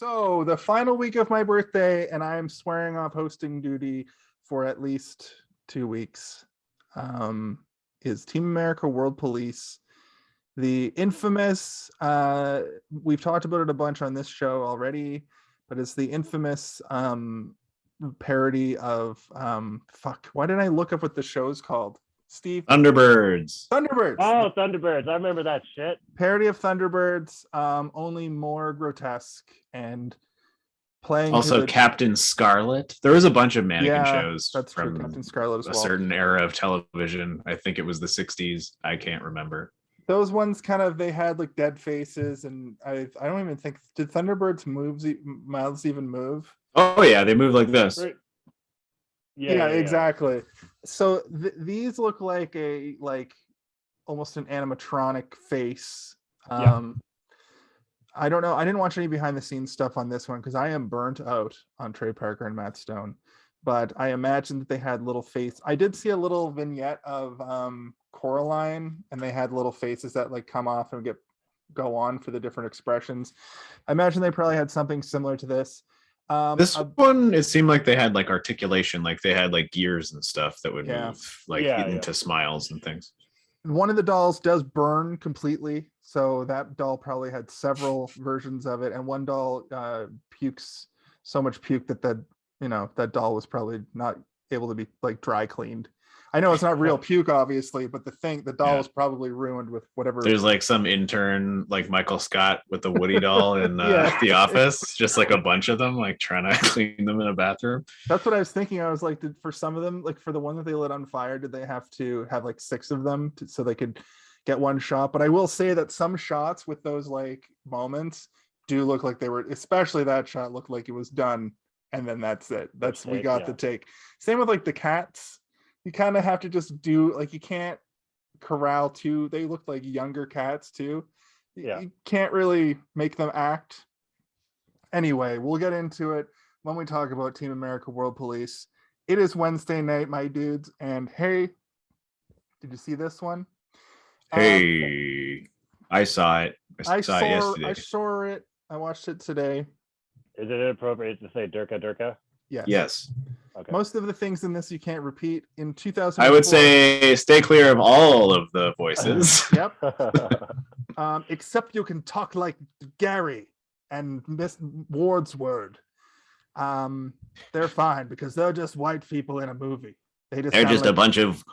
So the final week of my birthday, and I am swearing off hosting duty for at least 2 weeks. Is Team America World Police, the infamous? We've talked about it a bunch on this show already, but it's the infamous parody of fuck. Why didn't I look up what the show's called? Steve, Thunderbirds. Thunderbirds. Oh, Thunderbirds. I remember that shit. Parody of Thunderbirds, only more grotesque and playing Also, Captain Scarlet. There was a bunch of mannequin shows that's true. from Captain Scarlet as a well. certain era of television. I think it was the 60s. I can't remember. Those ones kind of, they had like dead faces, and I don't even think, did Thunderbirds mouths even move? Oh yeah, they move like this. Right. Yeah, exactly. So these look like almost an animatronic face. I don't know. I didn't watch any behind the scenes stuff on this one because I am burnt out on Trey Parker and Matt Stone. But I imagine that they had little face. I did see a little vignette of Coraline, and they had little faces that like come off and go on for the different expressions. I imagine they probably had something similar to this. This one, it seemed like they had like articulation, like they had like gears and stuff that would move like into smiles and things. One of the dolls does burn completely, so that doll probably had several versions of it, and one doll pukes so much puke that doll was probably not able to be like dry cleaned. I know it's not real puke, obviously, but the doll was probably ruined with whatever. There's like some intern, like Michael Scott with the Woody doll in The Office, just like a bunch of them, like trying to clean them in a bathroom. That's what I was thinking. I was like, for some of them, like for the one that they lit on fire, did they have to have like 6 of them so they could get one shot? But I will say that some shots with those like moments do look like they were, especially that shot looked like it was done, and then that's it. We got the take. Same with like the cats. You kind of have to just do, like, you can't corral two. They look like younger cats too. You can't really make them act. Anyway, we'll get into it when we talk about Team America World Police. It is Wednesday night, my dudes, and hey, did you see this one? Hey, I saw it. I saw it yesterday. I saw it. I watched it today. Is it inappropriate to say Durka Durka? Yes. Okay. Most of the things in this you can't repeat. In 2004, I would say stay clear of all of the voices. Yep. Except you can talk like Gary and Miss Wordsworth. They're fine because they're just white people in a movie. They're just a bunch of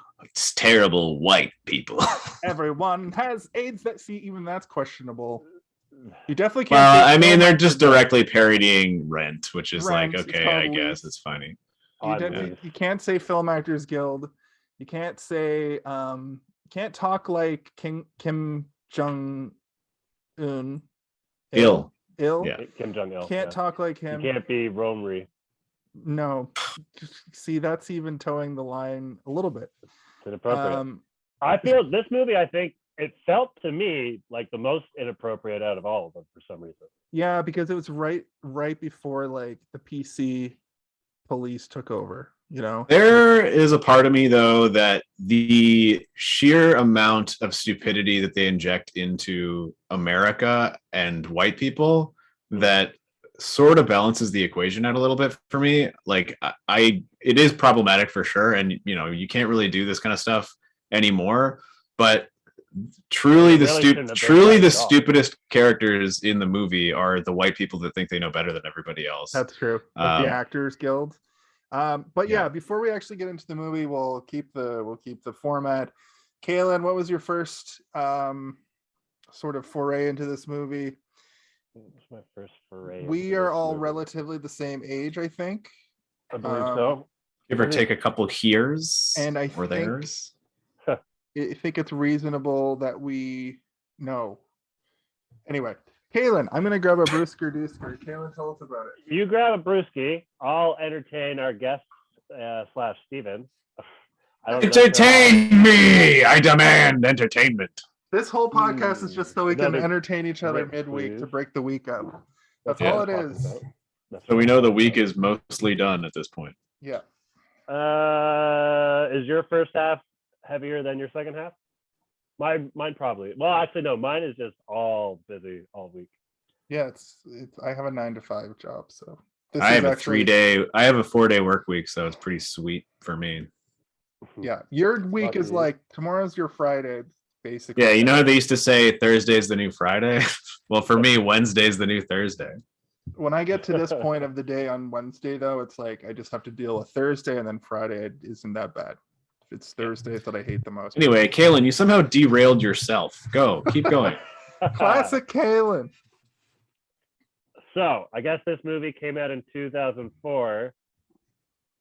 terrible white people. Everyone has AIDS. Even that's questionable. You definitely can't. Well, I mean, they're just directly parodying Rent, which is Rent, like, okay, I guess it's funny. You can't say Film Actors Guild. You can't say can't talk like Kim Jong Un. Ill. Yeah. Kim Jong Il. Can't talk like him. You can't be Romri. No. See, that's even towing the line a little bit. It's inappropriate. I feel this movie, I think it felt to me like the most inappropriate out of all of them for some reason. Yeah, because it was right before like the PC police took over, There is a part of me though that the sheer amount of stupidity that they inject into America and white people that sort of balances the equation out a little bit for me. Like it is problematic for sure, and you can't really do this kind of stuff anymore, but truly the stupidest characters in the movie are the white people that think they know better than everybody else. That's true. Like the Actors Guild. But yeah, before we actually get into the movie, we'll keep the format. Kaylin, what was your first sort of foray into this movie? What was my first foray? We are all relatively the same age, I think. I believe so. Give or take a couple of years, and I think it's reasonable that we know. Anyway, Kaylin, I'm gonna grab a Brewsker Doosker. Kaylin, tell us about it. You grab a brewski. I'll entertain our guest / Steven. Entertain me! I demand entertainment. This whole podcast is just so we can entertain each other midweek to break the week up. That's all it is. So we know the week is mostly done at this point. Yeah. Is your first half heavier than your second half? Mine probably. Well, actually, no. Mine is just all busy all week. Yeah, it's I have a 9 to 5 job, so this I is have a actually 3-day. I have a 4-day work week, so it's pretty sweet for me. yeah. Your week is Lucky. like tomorrow's your Friday, basically. Yeah, you know how they used to say Thursday's the new Friday? Well, for me, Wednesday's the new Thursday. When I get to this point of the day on Wednesday, though, it's like I just have to deal with Thursday, and then Friday isn't that bad. It's Thursdays that I hate the most. Anyway, Kaylin, you somehow derailed yourself. Go, keep going. Classic Kalen. So I guess this movie came out in 2004,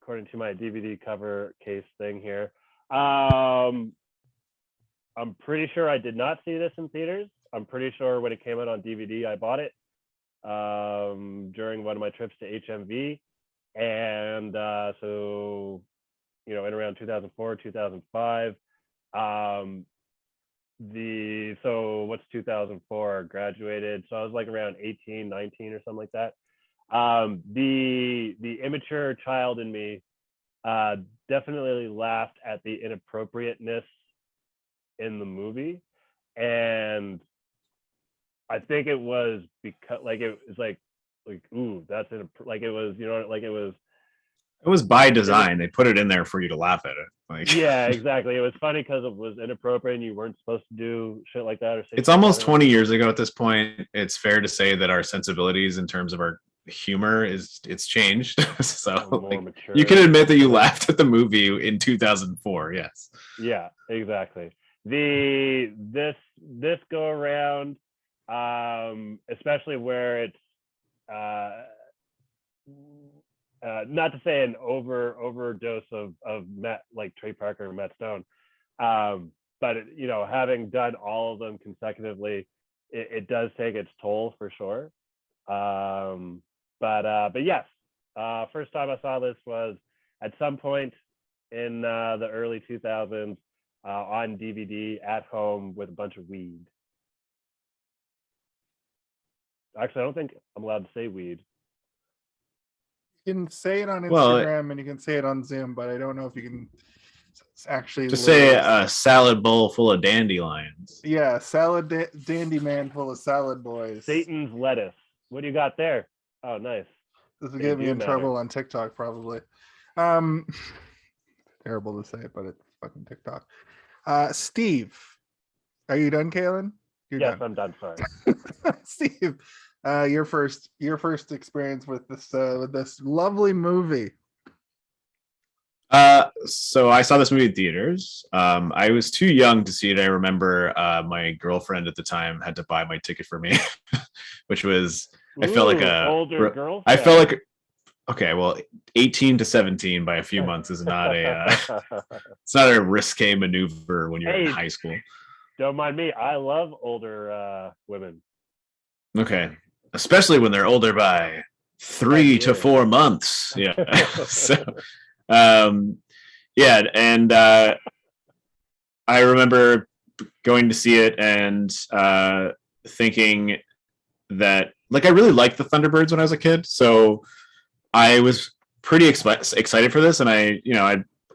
according to my DVD cover case thing here. I'm pretty sure I did not see this in theaters. I'm pretty sure when it came out on DVD, I bought it during one of my trips to HMV. And so, in around 2004, 2005. So what's 2004? Graduated. So I was like around 18, 19 or something like that. The immature child in me definitely laughed at the inappropriateness in the movie, and I think it was because it was like ooh, that's like it was it was. It was by design. They put it in there for you to laugh at it. Like, yeah, exactly. It was funny because it was inappropriate and you weren't supposed to do shit like that. Or say it's almost 20 years ago at this point. It's fair to say that our sensibilities in terms of our humor it's changed. So you can admit that you laughed at the movie in 2004. Yes. Yeah, exactly. This go around, especially where it's not to say an overdose of Matt, like Trey Parker and Matt Stone, but having done all of them consecutively, it does take its toll for sure. But yes, first time I saw this was at some point in the early 2000s on DVD at home with a bunch of weed. Actually, I don't think I'm allowed to say weed. You can say it on Instagram Well, and you can say it on Zoom, but I don't know if you can actually just say a salad bowl full of dandelions. Yeah, dandy man full of salad boys. Satan's lettuce. What do you got there? Oh, nice. This will get me in trouble on TikTok, probably. Terrible to say, but it's fucking TikTok. Steve, are you done, Kaylin? Yes, I'm done. Sorry. Steve, your first experience with this lovely movie. So I saw this movie in theaters. I was too young to see it. I remember my girlfriend at the time had to buy my ticket for me, which was I felt like a older girl. I felt like okay, well, 18 to 17 by a few months is not it's not a risque maneuver when you're in high school. Don't mind me. I love older women. Okay, especially when they're older by 3 to 4 months. Yeah. So, yeah, and I remember going to see it and thinking that I really liked the Thunderbirds when I was a kid, so I was pretty excited for this. And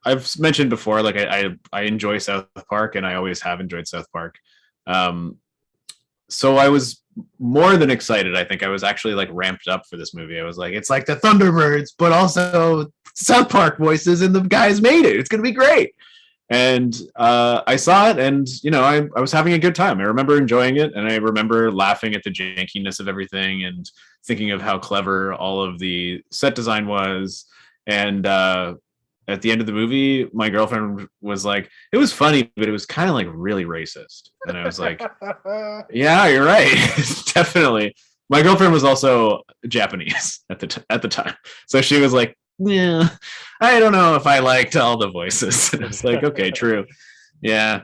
I've mentioned before, I enjoy South Park, and I always have enjoyed South Park. So I was more than excited. I think I was actually ramped up for this movie. I was like, it's like the Thunderbirds, but also South Park voices, and the guys made it. It's gonna be great. And I saw it, and I was having a good time. I remember enjoying it, and I remember laughing at the jankiness of everything, and thinking of how clever all of the set design was. And at the end of the movie, my girlfriend was like, it was funny, but it was kind of really racist. And I was like, yeah, you're right. Definitely. My girlfriend was also Japanese at the time. So she was like, yeah, I don't know if I liked all the voices. And it's like, okay, true. Yeah.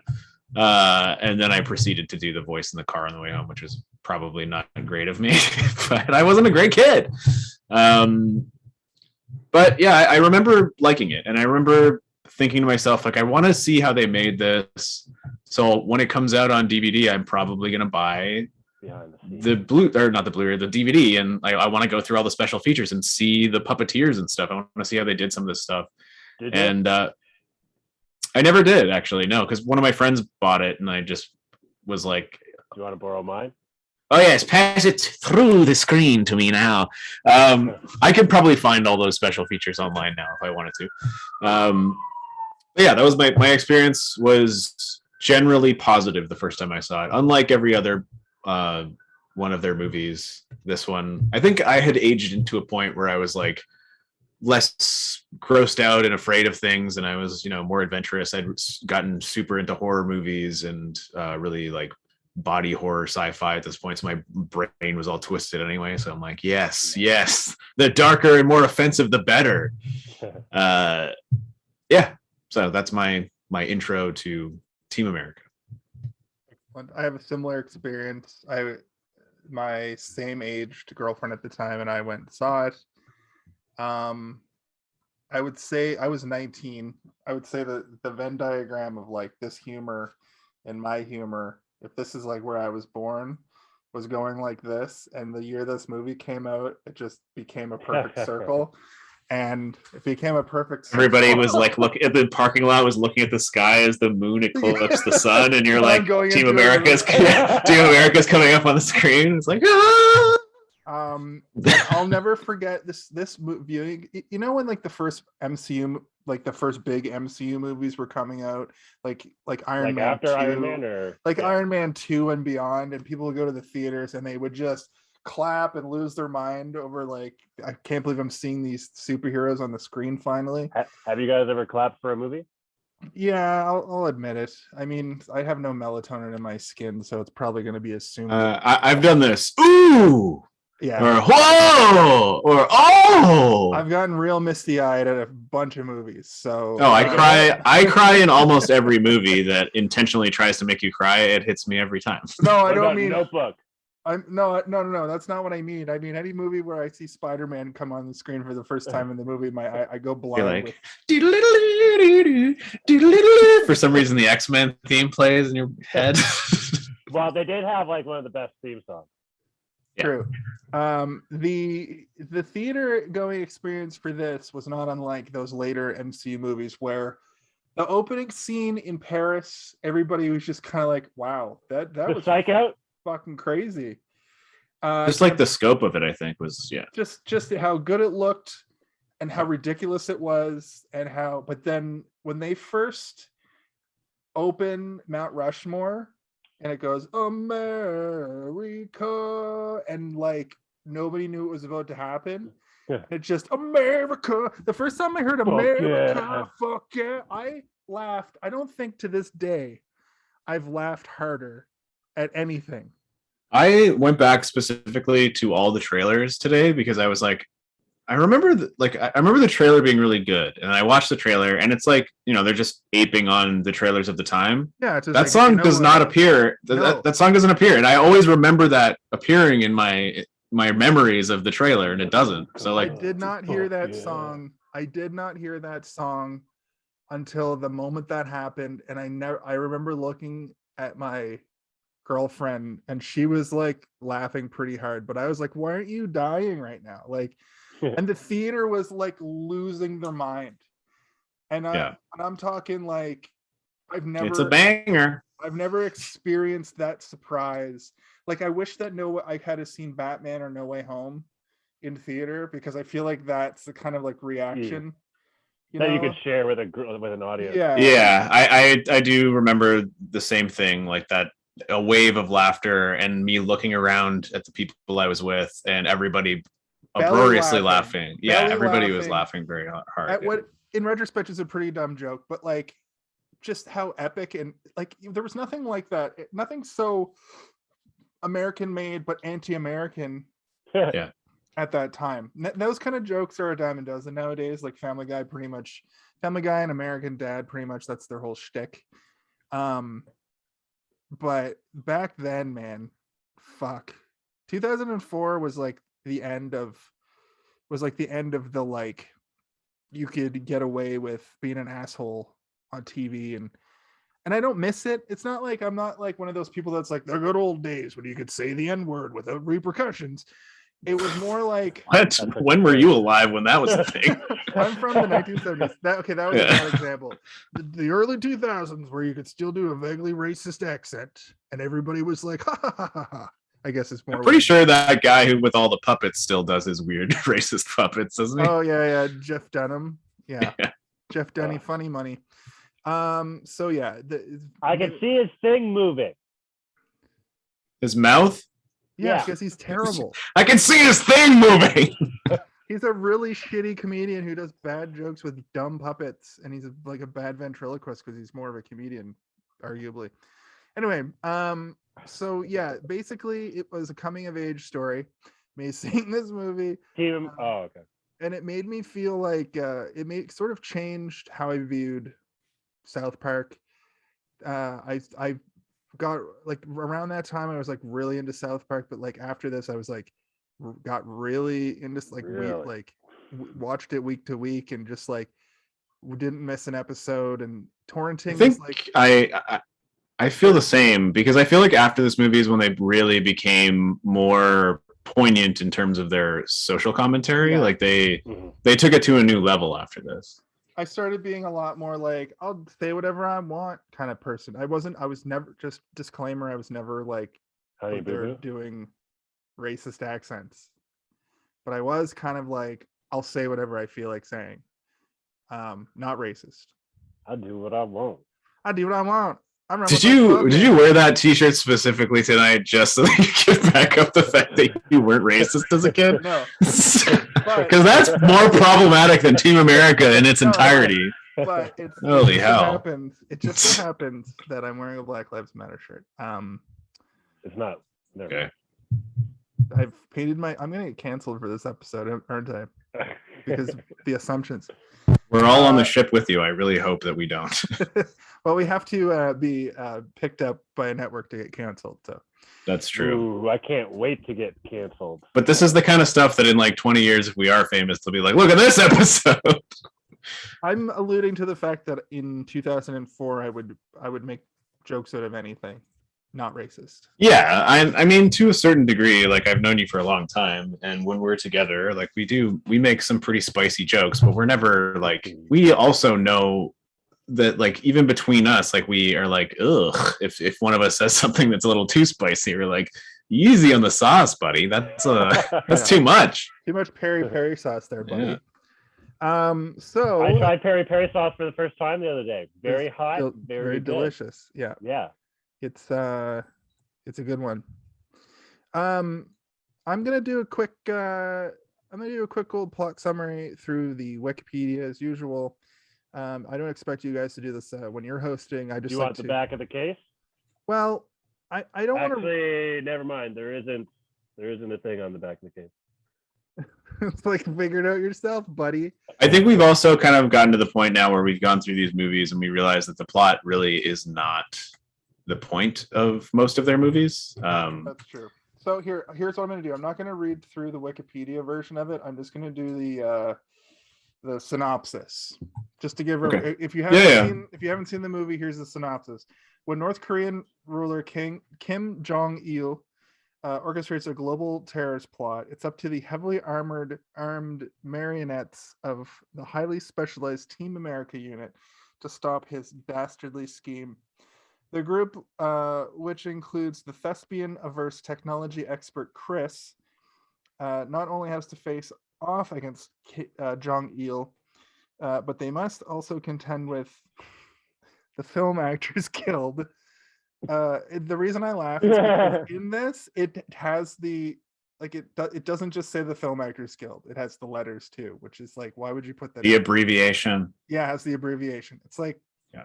And then I proceeded to do the voice in the car on the way home, which was probably not great of me, but I wasn't a great kid. But yeah, I remember liking it, and I remember thinking to myself, I want to see how they made this. So when it comes out on DVD, I'm probably going to buy the DVD, and I want to go through all the special features and see the puppeteers and stuff. I want to see how they did some of this stuff. And I never did, actually, no, because one of my friends bought it, and I just was like, "Do you want to borrow mine?" Oh yes, pass it through the screen to me now. I could probably find all those special features online now if I wanted to. But yeah, that was my experience was generally positive the first time I saw it. Unlike every other one of their movies, this one I think I had aged into a point where I was like less grossed out and afraid of things, and I was more adventurous. I'd gotten super into horror movies and really like body horror sci-fi at this point, so my brain was all twisted anyway, so I'm like, yes, the darker and more offensive the better. Yeah, so that's my intro to Team America. I have a similar experience. My same aged girlfriend at the time and I went and saw it. I would say I was 19. I would say that the Venn diagram of like this humor and my humor, if this is like where I was born, was going like this. And the year this movie came out, it just became a perfect circle. And it became a perfect circle. Everybody was like, look at the parking lot, was looking at the sky as the moon eclipsed the sun, and you're like, Team America's coming up on the screen. It's like, ah! I'll never forget this viewing. You know when like the first MCU, like the first big MCU movies were coming out, like Iron Man after 2, Iron Man, or Iron Man 2 and beyond, and people would go to the theaters and they would just clap and lose their mind over like, I can't believe I'm seeing these superheroes on the screen finally. Have you guys ever clapped for a movie? Yeah, I'll admit it. I mean, I have no melatonin in my skin, so it's probably going to be assumed. I've done this. Ooh. Yeah. Or whoa. Or oh. I've gotten real misty-eyed at a bunch of movies. So I cry in almost every movie that intentionally tries to make you cry. It hits me every time. No, I don't mean Notebook. No, that's not what I mean. I mean any movie where I see Spider-Man come on the screen for the first time in the movie, I go blind. Like, for some reason the X-Men theme plays in your head. Well, they did have like one of the best theme songs. True. The theater going experience for this was not unlike those later MCU movies where the opening scene in Paris, everybody was just kind of like, wow, that was Psych Out? Fucking crazy. Just like the scope of it, I think, was just how good it looked and how ridiculous it was, and how, but then when they first open Mount Rushmore and it goes America, and like nobody knew it was about to happen. Yeah. It's just America. The first time I heard America, fuck yeah, I laughed. I don't think to this day I've laughed harder at anything. I went back specifically to all the trailers today because I was like, I remember the trailer being really good, and I watched the trailer, and it's like, they're just aping on the trailers of the time. Yeah, it's just that like, song does not appear. No. That song doesn't appear, and I always remember that appearing in my memories of the trailer, and it doesn't. So like, I did not hear that song. I did not hear that song until the moment that happened, and I remember looking at my girlfriend and she was like laughing pretty hard, but I was like, why aren't you dying right now? Like, and the theater was like losing their mind. And I'm talking like, it's a banger. I've never experienced that surprise. Like, I wish that I had seen Batman or No Way Home in theater, because I feel like that's the kind of like reaction you could share with an audience. Yeah. I do remember the same thing, like that, a wave of laughter and me looking around at the people I was with and everybody uproariously laughing. Yeah, everybody was laughing very hard. At what in retrospect is a pretty dumb joke, but like just how epic, and like there was nothing like that. Nothing so American made but anti-American Yeah. At that time. Those kind of jokes are a dime a dozen nowadays. Like Family Guy and American Dad, pretty much that's their whole shtick. But back then, man, fuck. 2004 was like the end of the like, you could get away with being an asshole on TV, and I don't miss it. It's not like I'm not like one of those people that's like the good old days when you could say the N-word without repercussions. It was more like, what? When were you alive when that was a thing? I'm from the 1970s. That was a bad example. The early 2000s, where you could still do a vaguely racist accent, and everybody was like, ha ha ha ha ha. I guess is more. I'm pretty weird. sure that guy who with all the puppets still does his weird racist puppets, doesn't he? Oh yeah, Jeff Dunham. Yeah, Yeah. Jeff Denny, funny money. So yeah, I can see his thing moving. His mouth? Yeah, Yeah. because he's terrible. I can see his thing moving. He's a really shitty comedian who does bad jokes with dumb puppets, and he's like a bad ventriloquist because he's more of a comedian, arguably. Anyway, so yeah, basically it was a coming of age story. Me seeing this movie, Okay. and it made me feel like sort of changed how I viewed South Park. I got like around that time I was like really into South Park, but like after this I was like got really into like Really? watched it week to week and just like didn't miss an episode, and torrenting I think was like I feel the same because I feel like after this movie is when they really became more poignant in terms of their social commentary. Yeah. Like they Mhm. took it to a new level after this. I started being a lot more like I'll say whatever I want kind of person. I was never, just disclaimer, I was never like Honey out Boo there Boo. doing racist accents, but I was kind of like I'll say whatever I feel like saying. Not racist. I do what I want. I do what I want. I remember Did you wear that T-shirt specifically tonight just so that you could back up the fact that you weren't racist as a kid? No, Because that's more problematic than Team America in its entirety. but it's Holy it hell. happened. It just so happens that I'm wearing a Black Lives Matter shirt. It's not. Never Okay. I've painted I'm gonna get canceled for this episode, aren't I? mind. Because the assumptions. We're all on the ship with you. I really hope that we don't. Well, we have to be picked up by a network to get canceled. So That's true. Ooh, I can't wait to get canceled. But this is the kind of stuff that in like 20 years, if we are famous, they'll be like, look at this episode. I'm alluding to the fact that in 2004, I would make jokes out of anything, not racist. Yeah, I mean, to a certain degree, like I've known you for a long time, and when we're together, like we make some pretty spicy jokes, but we're never like, we also know that like even between us, like we are like, ugh, if one of us says something that's a little too spicy, we're like, easy on the sauce, buddy. That's too much. Too much peri sauce there, buddy. Yeah. So I tried peri peri sauce for the first time the other day. Very hot, very good. delicious. Yeah. Yeah. It's a good one. I'm gonna do a quick old plot summary through the Wikipedia as usual. I don't expect you guys to do this when you're hosting. I just You want the back of the case? Well, I don't want to. Actually, never mind. There isn't a thing on the back of the case. It's like figure it out yourself, buddy. I think we've also kind of gotten to the point now where we've gone through these movies and we realize that the plot really is not the point of most of their movies. That's true. So here's what I'm going to do. I'm not going to read through the Wikipedia version of it. I'm just going to do the synopsis, just to give. Okay. If you haven't seen the movie, here's the synopsis. When North Korean ruler Kim Jong-il orchestrates a global terrorist plot, it's up to the heavily armed marionettes of the highly specialized Team America unit to stop his dastardly scheme. The group, which includes the thespian-averse technology expert Chris, not only has to face off against Jong-il, but they must also contend with the Film Actors Guild. The reason I laugh is because in this, it has it doesn't just say the Film Actors Guild. It has the letters too, which is like, why would you put that? The abbreviation. Yeah, it has the abbreviation. It's like, yeah.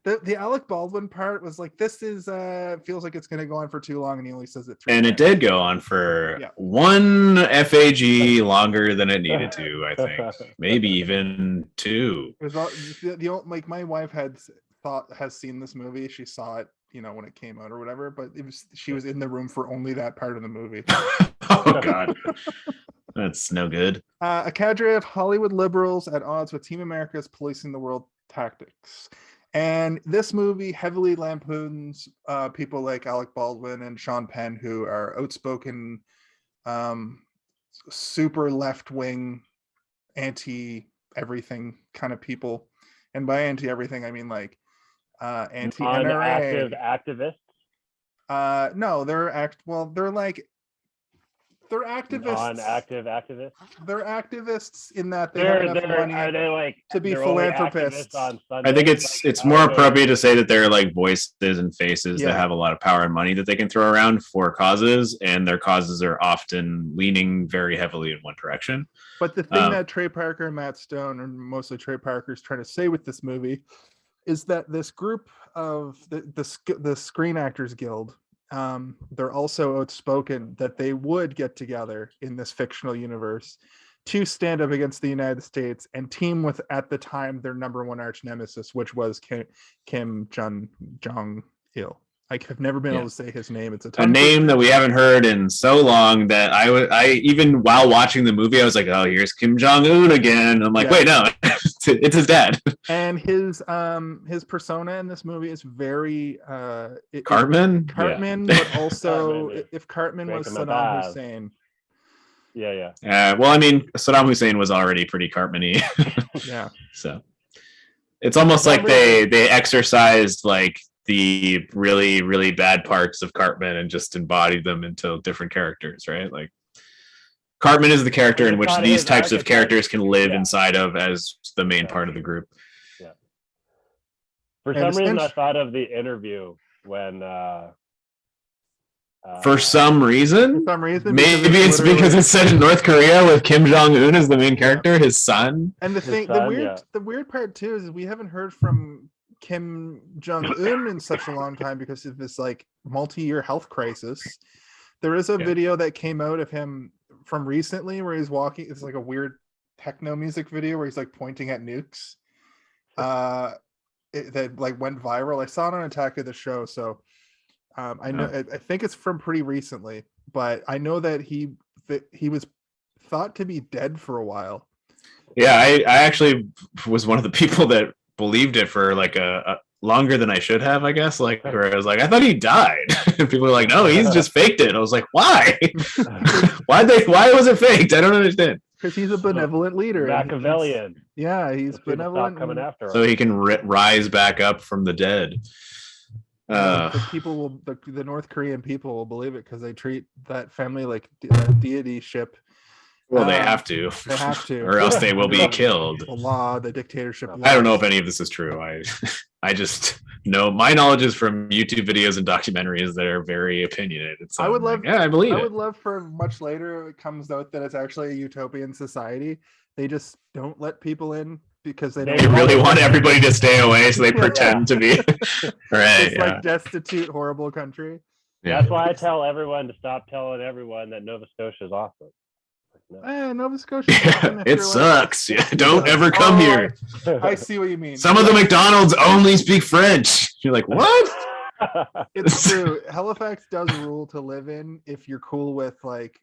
The Alec Baldwin part was like, this is feels like it's going to go on for too long, and he only says it 3 And times. it did go on for one FAG longer than it needed to, I think. Maybe even 2. It was like my wife has seen this movie. She saw it, when it came out or whatever, but she was in the room for only that part of the movie. Oh God. That's no good. A cadre of Hollywood liberals at odds with Team America's policing the world tactics. And this movie heavily lampoons people like Alec Baldwin and Sean Penn, who are outspoken, super left-wing, anti-everything kind of people. And by anti-everything, I mean like anti-NRA. Active activists. No, they're like they're activists. Non-active activists. They're activists in that they have enough money Are they like to be they're only philanthropists. activists on Sundays? I think it's Like, more are they- appropriate to say that they're like voices and faces Yeah. that have a lot of power and money that they can throw around for causes, and their causes are often leaning very heavily in one direction. But the thing Um, that Trey Parker and Matt Stone, and mostly Trey Parker, is trying to say with this movie is that this group of the Screen Actors Guild, they're also outspoken that they would get together in this fictional universe to stand up against the United States and team with, at the time, their number one arch nemesis, which was Kim Jong Il. I have never been able to say his name. It's a name that we haven't heard in so long that I even while watching the movie, I was like, oh, here's Kim Jong-un again. I'm like, wait, no, it's his dad. And his persona in this movie is very Cartman, Cartman, but also Cartman, if Cartman was Breaking my Saddam balls. Hussein. Yeah. Well, I mean, Saddam Hussein was already pretty Cartman-y. Yeah. So it's almost like they exercised like the really, really bad parts of Cartman and just embodied them into different characters, right? Like Cartman is the character in which It's not these his types of archetype. characters can live Yeah. inside of as the main part of the group. For And some it's reason, I int- thought of the interview when. For some For reason, some reason, maybe it's because it's set in North Korea with Kim Jong Un as the main character, his son. And the his thing, son, the weird part too is we haven't heard from Kim Jong Un in such a long time because of this like multi-year health crisis. There is a Yeah. video that came out of him from recently where he's walking. It's like a weird techno music video where he's like pointing at nukes. That like went viral. I saw it on Attack of the Show, so I know. I think it's from pretty recently, but I know that he was thought to be dead for a while. Yeah, I actually was one of the people that believed it for like a longer than I should have, I guess. Like where I was like, I thought he died. And people were like, no, he's just faked it. I was like, why? Why was it faked? I don't understand. Because he's a benevolent leader. and he's- Machiavellian. Yeah, he's People benevolent. stop coming and after him. So he can rise back up from the dead. the people will, the North Korean people will believe it because they treat that family like deity ship. Well, they Um, have to. They have to. Or else they will be killed. The law, the dictatorship. I don't know if any of this is true. I just know my knowledge is from YouTube videos and documentaries that are very opinionated. So I would I'm like, love- yeah, I believe I it. would love for much later it comes out that it's actually a utopian society. They just don't let people in because they They They don't really want everybody to stay away, so they pretend to be. Right. It's like destitute, horrible country. Yeah. That's why I tell everyone to stop telling everyone that Nova Scotia is awesome. Like, Nova Scotia. awesome if It you're like- sucks. Yeah, don't ever come Oh, here. no. I see what you mean. Some of the McDonald's only speak French. You're like, what? It's true. Halifax does rule to live in if you're cool with like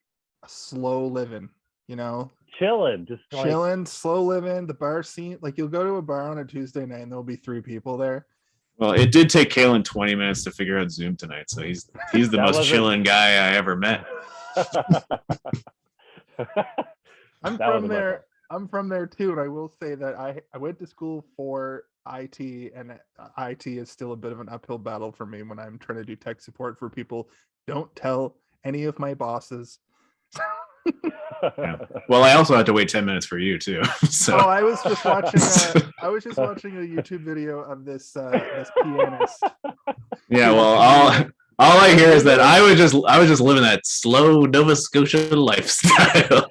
slow living, you know, Chilling, just like, chilling, slow living. The bar scene, like you'll go to a bar on a Tuesday night and there'll be 3 people there. Well, it did take Kalen 20 minutes to figure out Zoom tonight, so he's the That most wasn't- chilling guy I ever met. I'm That was from my there. fault. I'm from there too, and I will say that I went to school for IT, and IT is still a bit of an uphill battle for me when I'm trying to do tech support for people. Don't tell any of my bosses. Well, I also had to wait 10 minutes for you too. So Oh, I was just watching. I was just watching a YouTube video of this pianist. yeah, well, all I hear is that I was just living that slow Nova Scotia lifestyle.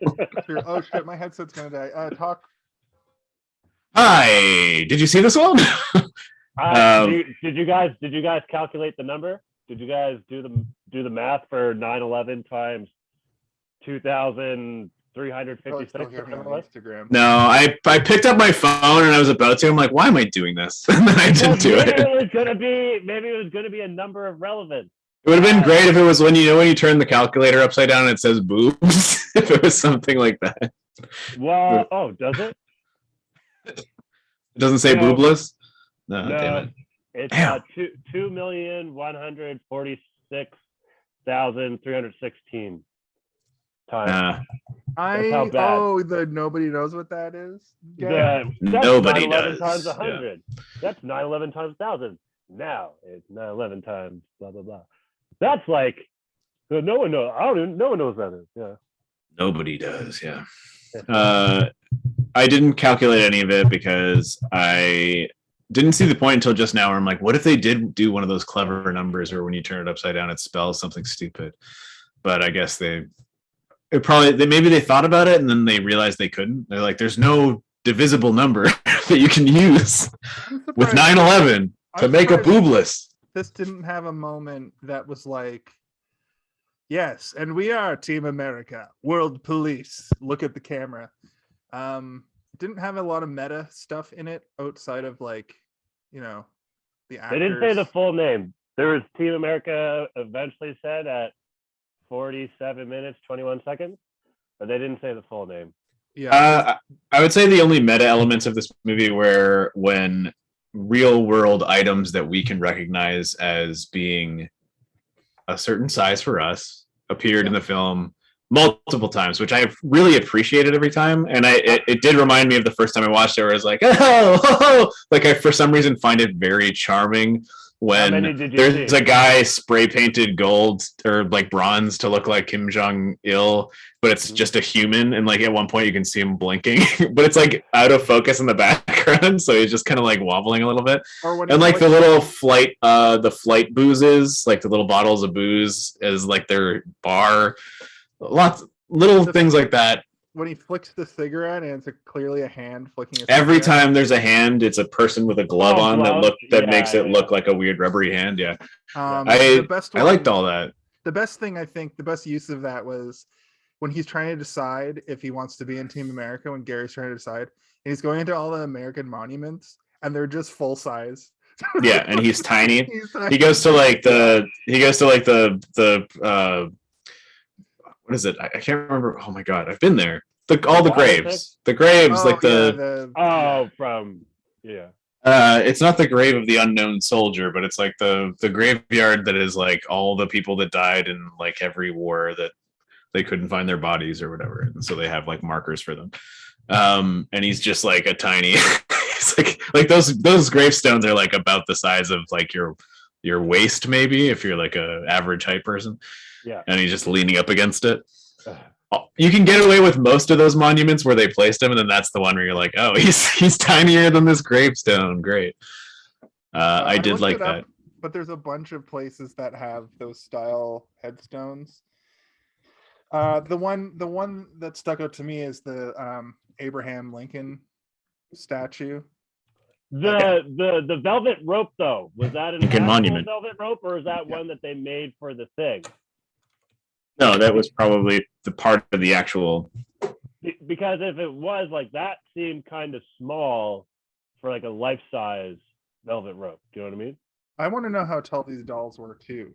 Sure. Oh shit, my headset's gonna die. Talk. Hi, did you see this one? Did you guys calculate the number? Did you guys do the math for 9/11 times 2,356? Still hear me on Instagram. No, I picked up my phone and I was about to. I'm like, why am I doing this? And then I didn't do maybe it. maybe it was gonna be a number of relevance. It would have been great if it was when you turn the calculator upside down and it says boobs. If it was something like that. Well, oh, does it? It doesnn say No. boobless? No, No. damn it. It's Damn. 2,146,316 times. Nah, That's how bad. The nobody knows what that is. That's Nobody 9/11 does, times yeah. 100. That's 9/11 times 1,000. Now it's 9/11 times blah blah blah. That's like no one knows. No one knows that is. Yeah. Nobody does. Yeah. I didn't calculate any of it because I didn't see the point until just now where I'm like, what if they did do one of those clever numbers where when you turn it upside down, it spells something stupid? But I guess maybe they thought about it and then they realized they couldn't. They're like, there's no divisible number that you can use with 9/11 to make a boobless. This didn't have a moment that was like, yes, and we are Team America, World Police. Look at the camera. Didn't have a lot of meta stuff in it outside of like, you know, the actors. They didn't say the full name. There was Team America eventually said at 47 minutes 21 seconds, but they didn't say the full name. Yeah. I would say the only meta elements of this movie were when real world items that we can recognize as being a certain size for us appeared in the film multiple times, which I really appreciated every time. And it did remind me of the first time I watched it where I was like, oh, like I for some reason find it very charming when there's a guy spray painted gold or like bronze to look like Kim Jong-il, but it's just a human. And like at one point you can see him blinking, but it's like out of focus in the background. So he's just kind of like wobbling a little bit. And like the little flight boozes, like the little bottles of booze as like their bar, lots little things like that. When he flicks the cigarette and it's clearly a hand flicking. Every time there's a hand, it's a person with a glove on that makes it look like a weird rubbery hand. Yeah, I liked all that. The best thing, I think, the best use of that was when he's trying to decide if he wants to be in Team America. When Gary's trying to decide, and he's going into all the American monuments, and they're just full size. Yeah, and he's tiny. He goes to like the what is it? I can't remember. Oh my god, I've been there. All the graves. The graves, like it's not the grave of the unknown soldier, but it's like the graveyard that is like all the people that died in like every war that they couldn't find their bodies or whatever, and so they have like markers for them. And he's just like a tiny. It's like those gravestones are like about the size of like your waist, maybe if you're like a average height person. Yeah. And he's just leaning up against it. You can get away with most of those monuments where they placed him, and then that's the one where you're like, oh, he's tinier than this gravestone. Great. I did like that. But there's a bunch of places that have those style headstones. The one that stuck out to me is the Abraham Lincoln statue. The velvet rope, though, was that an actual monument velvet rope, or is that one that they made for the thing? No, that was probably the part of the actual. Because if it was like that, seemed kind of small for like a life-size velvet rope. Do you know what I mean? I want to know how tall these dolls were too.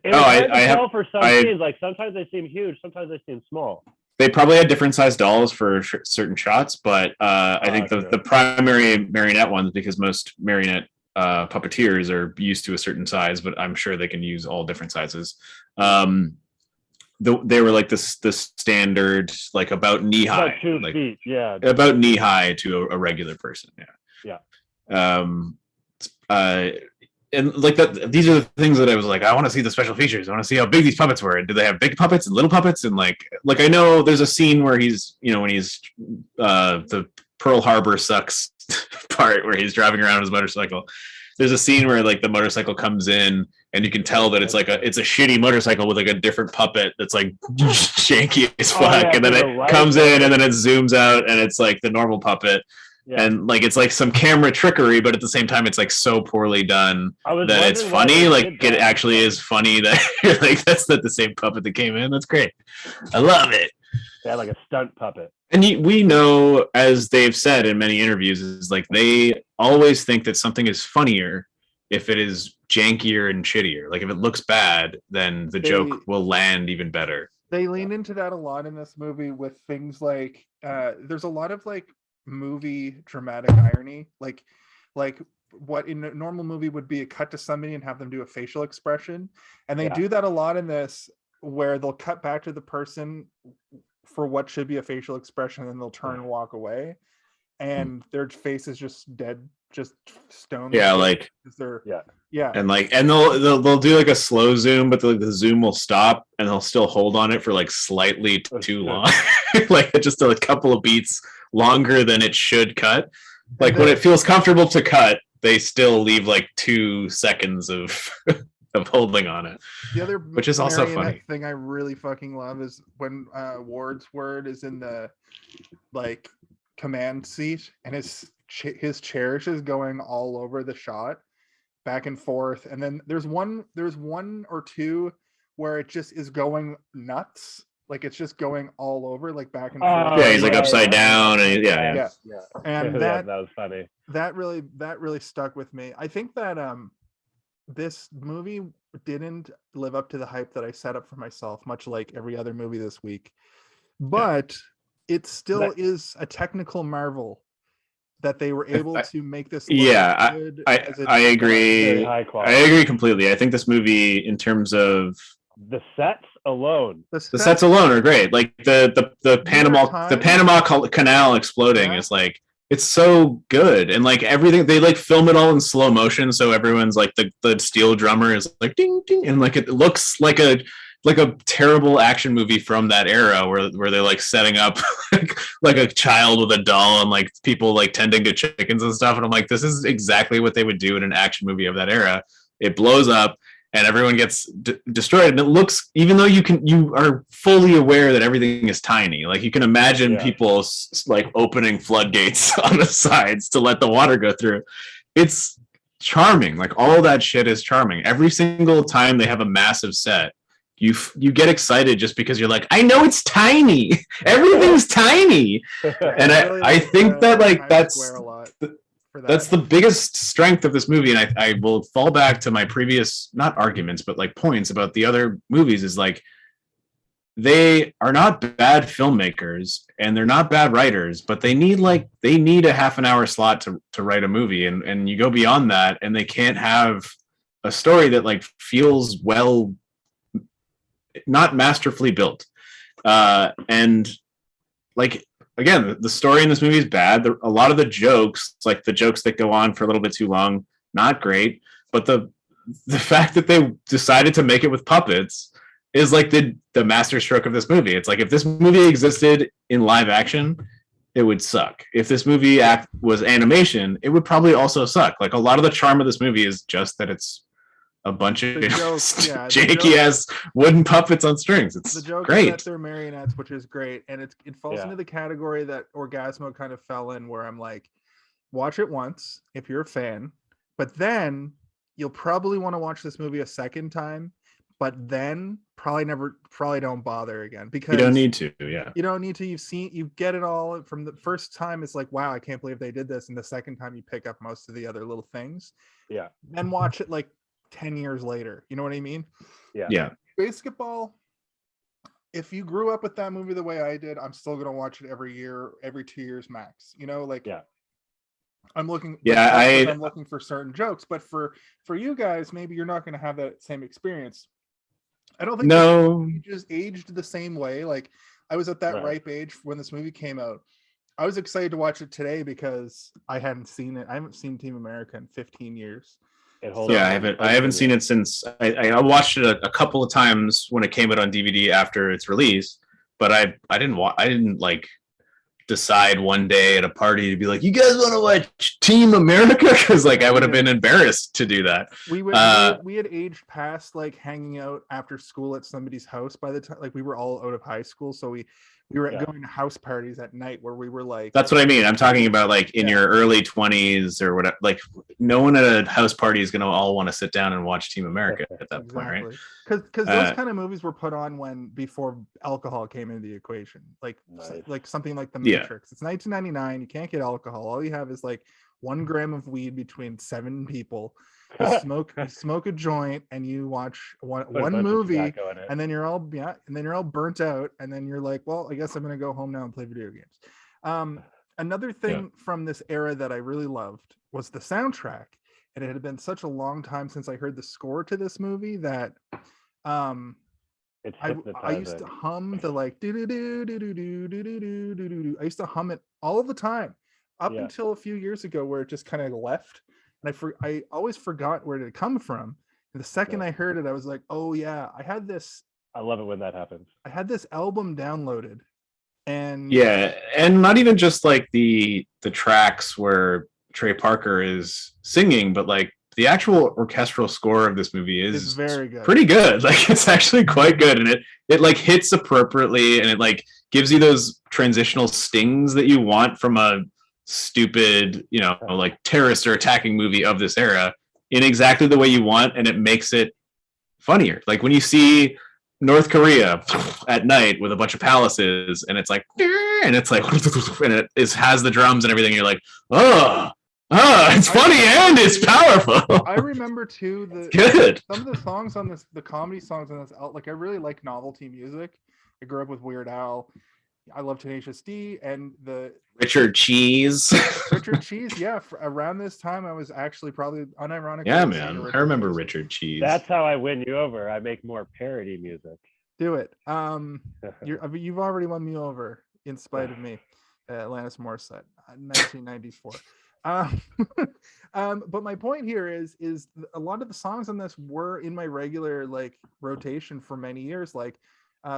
I have for some scenes. Like sometimes they seem huge, sometimes they seem small. They probably had different size dolls for certain shots, but I think the primary marionette ones, because most marionette puppeteers are used to a certain size, but I'm sure they can use all different sizes. They were like the standard, like about knee high, about 2 feet, yeah, about knee high to a regular person. Yeah. And like that, these are the things that I was like, I want to see the special features. I want to see how big these puppets were. And do they have big puppets and little puppets? And like I know there's a scene where he's, when he's the Pearl Harbor sucks part where he's driving around his motorcycle. There's a scene where like the motorcycle comes in and you can tell that it's a shitty motorcycle with like a different puppet that's like janky as fuck. And then it comes in and then it zooms out and it's like the normal puppet. Yeah. And like it's like some camera trickery, but at the same time it's like so poorly done that it's funny. Like it actually is funny that you're like, that's not the same puppet that came in. That's great. I love it. Yeah, like a stunt puppet. And we know, as they've said in many interviews, is like they always think that something is funnier if it is jankier and shittier. Like if it looks bad, then the joke will land even better. They lean into that a lot in this movie with things like there's a lot of like movie dramatic irony, like what in a normal movie would be a cut to somebody and have them do a facial expression, and they do that a lot in this, where they'll cut back to the person for what should be a facial expression and they'll turn and walk away. and their face is just dead, just stone. Yeah, like they're Yeah. yeah. and they'll do like a slow zoom, but the zoom will stop and they'll still hold on it for like slightly too long, like just a couple of beats longer than it should cut. Like when it feels comfortable to cut, they still leave like 2 seconds of of holding on it. The other which is also funny thing I really fucking love is when Ward's word is in the like command seat and his cherish is going all over the shot, back and forth, and then there's one or two where it just is going nuts, like it's just going all over, like back and forth. Yeah, he's like upside down, and yeah. And that was funny. That really stuck with me. I think that this movie didn't live up to the hype that I set up for myself, much like every other movie this week, but it still is a technical marvel that they were able to make this look good. I agree. High I quality. agree completely. I think this movie, in terms of The sets alone. the sets alone, are great. Like the Panama Canal exploding is like, it's so good, and like everything, they like film it all in slow motion, so everyone's like the steel drummer is like ding ding, and like it looks like a terrible action movie from that era where they're like setting up like a child with a doll and like people like tending to chickens and stuff, and I'm like, this is exactly what they would do in an action movie of that era. It blows up and everyone gets destroyed, and it looks, even though you are fully aware that everything is tiny, like you can imagine people like opening floodgates on the sides to let the water go through. It's charming. Like all that shit is charming. Every single time they have a massive set, you get excited just because you're like, I know it's tiny. Everything's tiny. And I think that like that's the biggest strength of this movie. And I will fall back to my previous, not arguments, but like points about the other movies, is like, they are not bad filmmakers and they're not bad writers, but they need a half an hour slot to write a movie. And you go beyond that and they can't have a story that like feels well, not masterfully built. And like, again, the story in this movie is bad. A lot of the jokes, like the jokes that go on for a little bit too long, not great. But the fact that they decided to make it with puppets is like the masterstroke of this movie. It's like, if this movie existed in live action, it would suck. If this movie was animation, it would probably also suck. Like a lot of the charm of this movie is just that it's a bunch of janky ass wooden puppets on strings. It's the joke great. that they're marionettes, which is great, and it falls into the category that Orgasmo kind of fell in, where I'm like, watch it once if you're a fan, but then you'll probably want to watch this movie a second time, but then probably don't bother again, because you don't need to. You don't need to. You get it all from the first time. It's like, wow, I can't believe they did this, and the second time you pick up most of the other little things. Yeah. Then watch it like 10 years later, you know what I mean? Yeah. Basketball, if you grew up with that movie the way I did, I'm still gonna watch it every year, every 2 years max, you know, like I'm looking I'm looking for certain jokes, but for you guys, maybe you're not gonna have that same experience. I don't think just aged the same way. Like I was at that ripe age when this movie came out. I was excited to watch it today because I hadn't seen it. I haven't seen Team America in 15 years. I haven't seen it since I watched it a couple of times when it came out on DVD after its release, but I didn't like decide one day at a party to be like, you guys want to watch Team America? Because like I would have been embarrassed to do that. We had aged past like hanging out after school at somebody's house by the time, like we were all out of high school, so we were going to house parties at night where we were like, that's what I mean. I'm talking about like in your early 20s or whatever. Like no one at a house party is going to all want to sit down and watch Team America at that point, right? Because those kind of movies were put on before alcohol came into the equation. Like something like The Matrix. It's 1999. You can't get alcohol. All you have is like 1 gram of weed between 7 people. You smoke a joint and you watch one movie, and then you're all burnt out, and then you're like, well, I guess I'm gonna go home now and play video games. Another thing from this era that I really loved was the soundtrack, and it had been such a long time since I heard the score to this movie that I used to hum the like do do do do do do do do do do. I used to hum it all the time. up Yeah. until a few years ago where it just kind of left, and I always forgot where it had come from. And the second Yeah. I heard it, I was like, oh yeah, I love it when that happens. I had this album downloaded, and Yeah, and not even just like the tracks where Trey Parker is singing, but like the actual orchestral score of this movie it's is very good. pretty good. Like it's actually quite good, and it like hits appropriately, and it like gives you those transitional stings that you want from a stupid, you know, like terrorist or attacking movie of this era in exactly the way you want, and it makes it funnier. Like when you see North Korea at night with a bunch of palaces, and it's like, and it's like, and it has the drums and everything. You're like, it's funny and it's powerful. I remember too It's good. some of the songs on this, the comedy songs on this, like I really like novelty music. I grew up with Weird Al. I love Tenacious D and the Richard Cheese. Richard Cheese. Yeah, around this time I was actually probably unironically. Yeah, listening to man. I remember Cheese. Richard Cheese. That's how I win you over. I make more parody music. Do it. You've already won me over in spite of me. Alanis Morissette, 1994. But my point here is a lot of the songs on this were in my regular like rotation for many years. Like,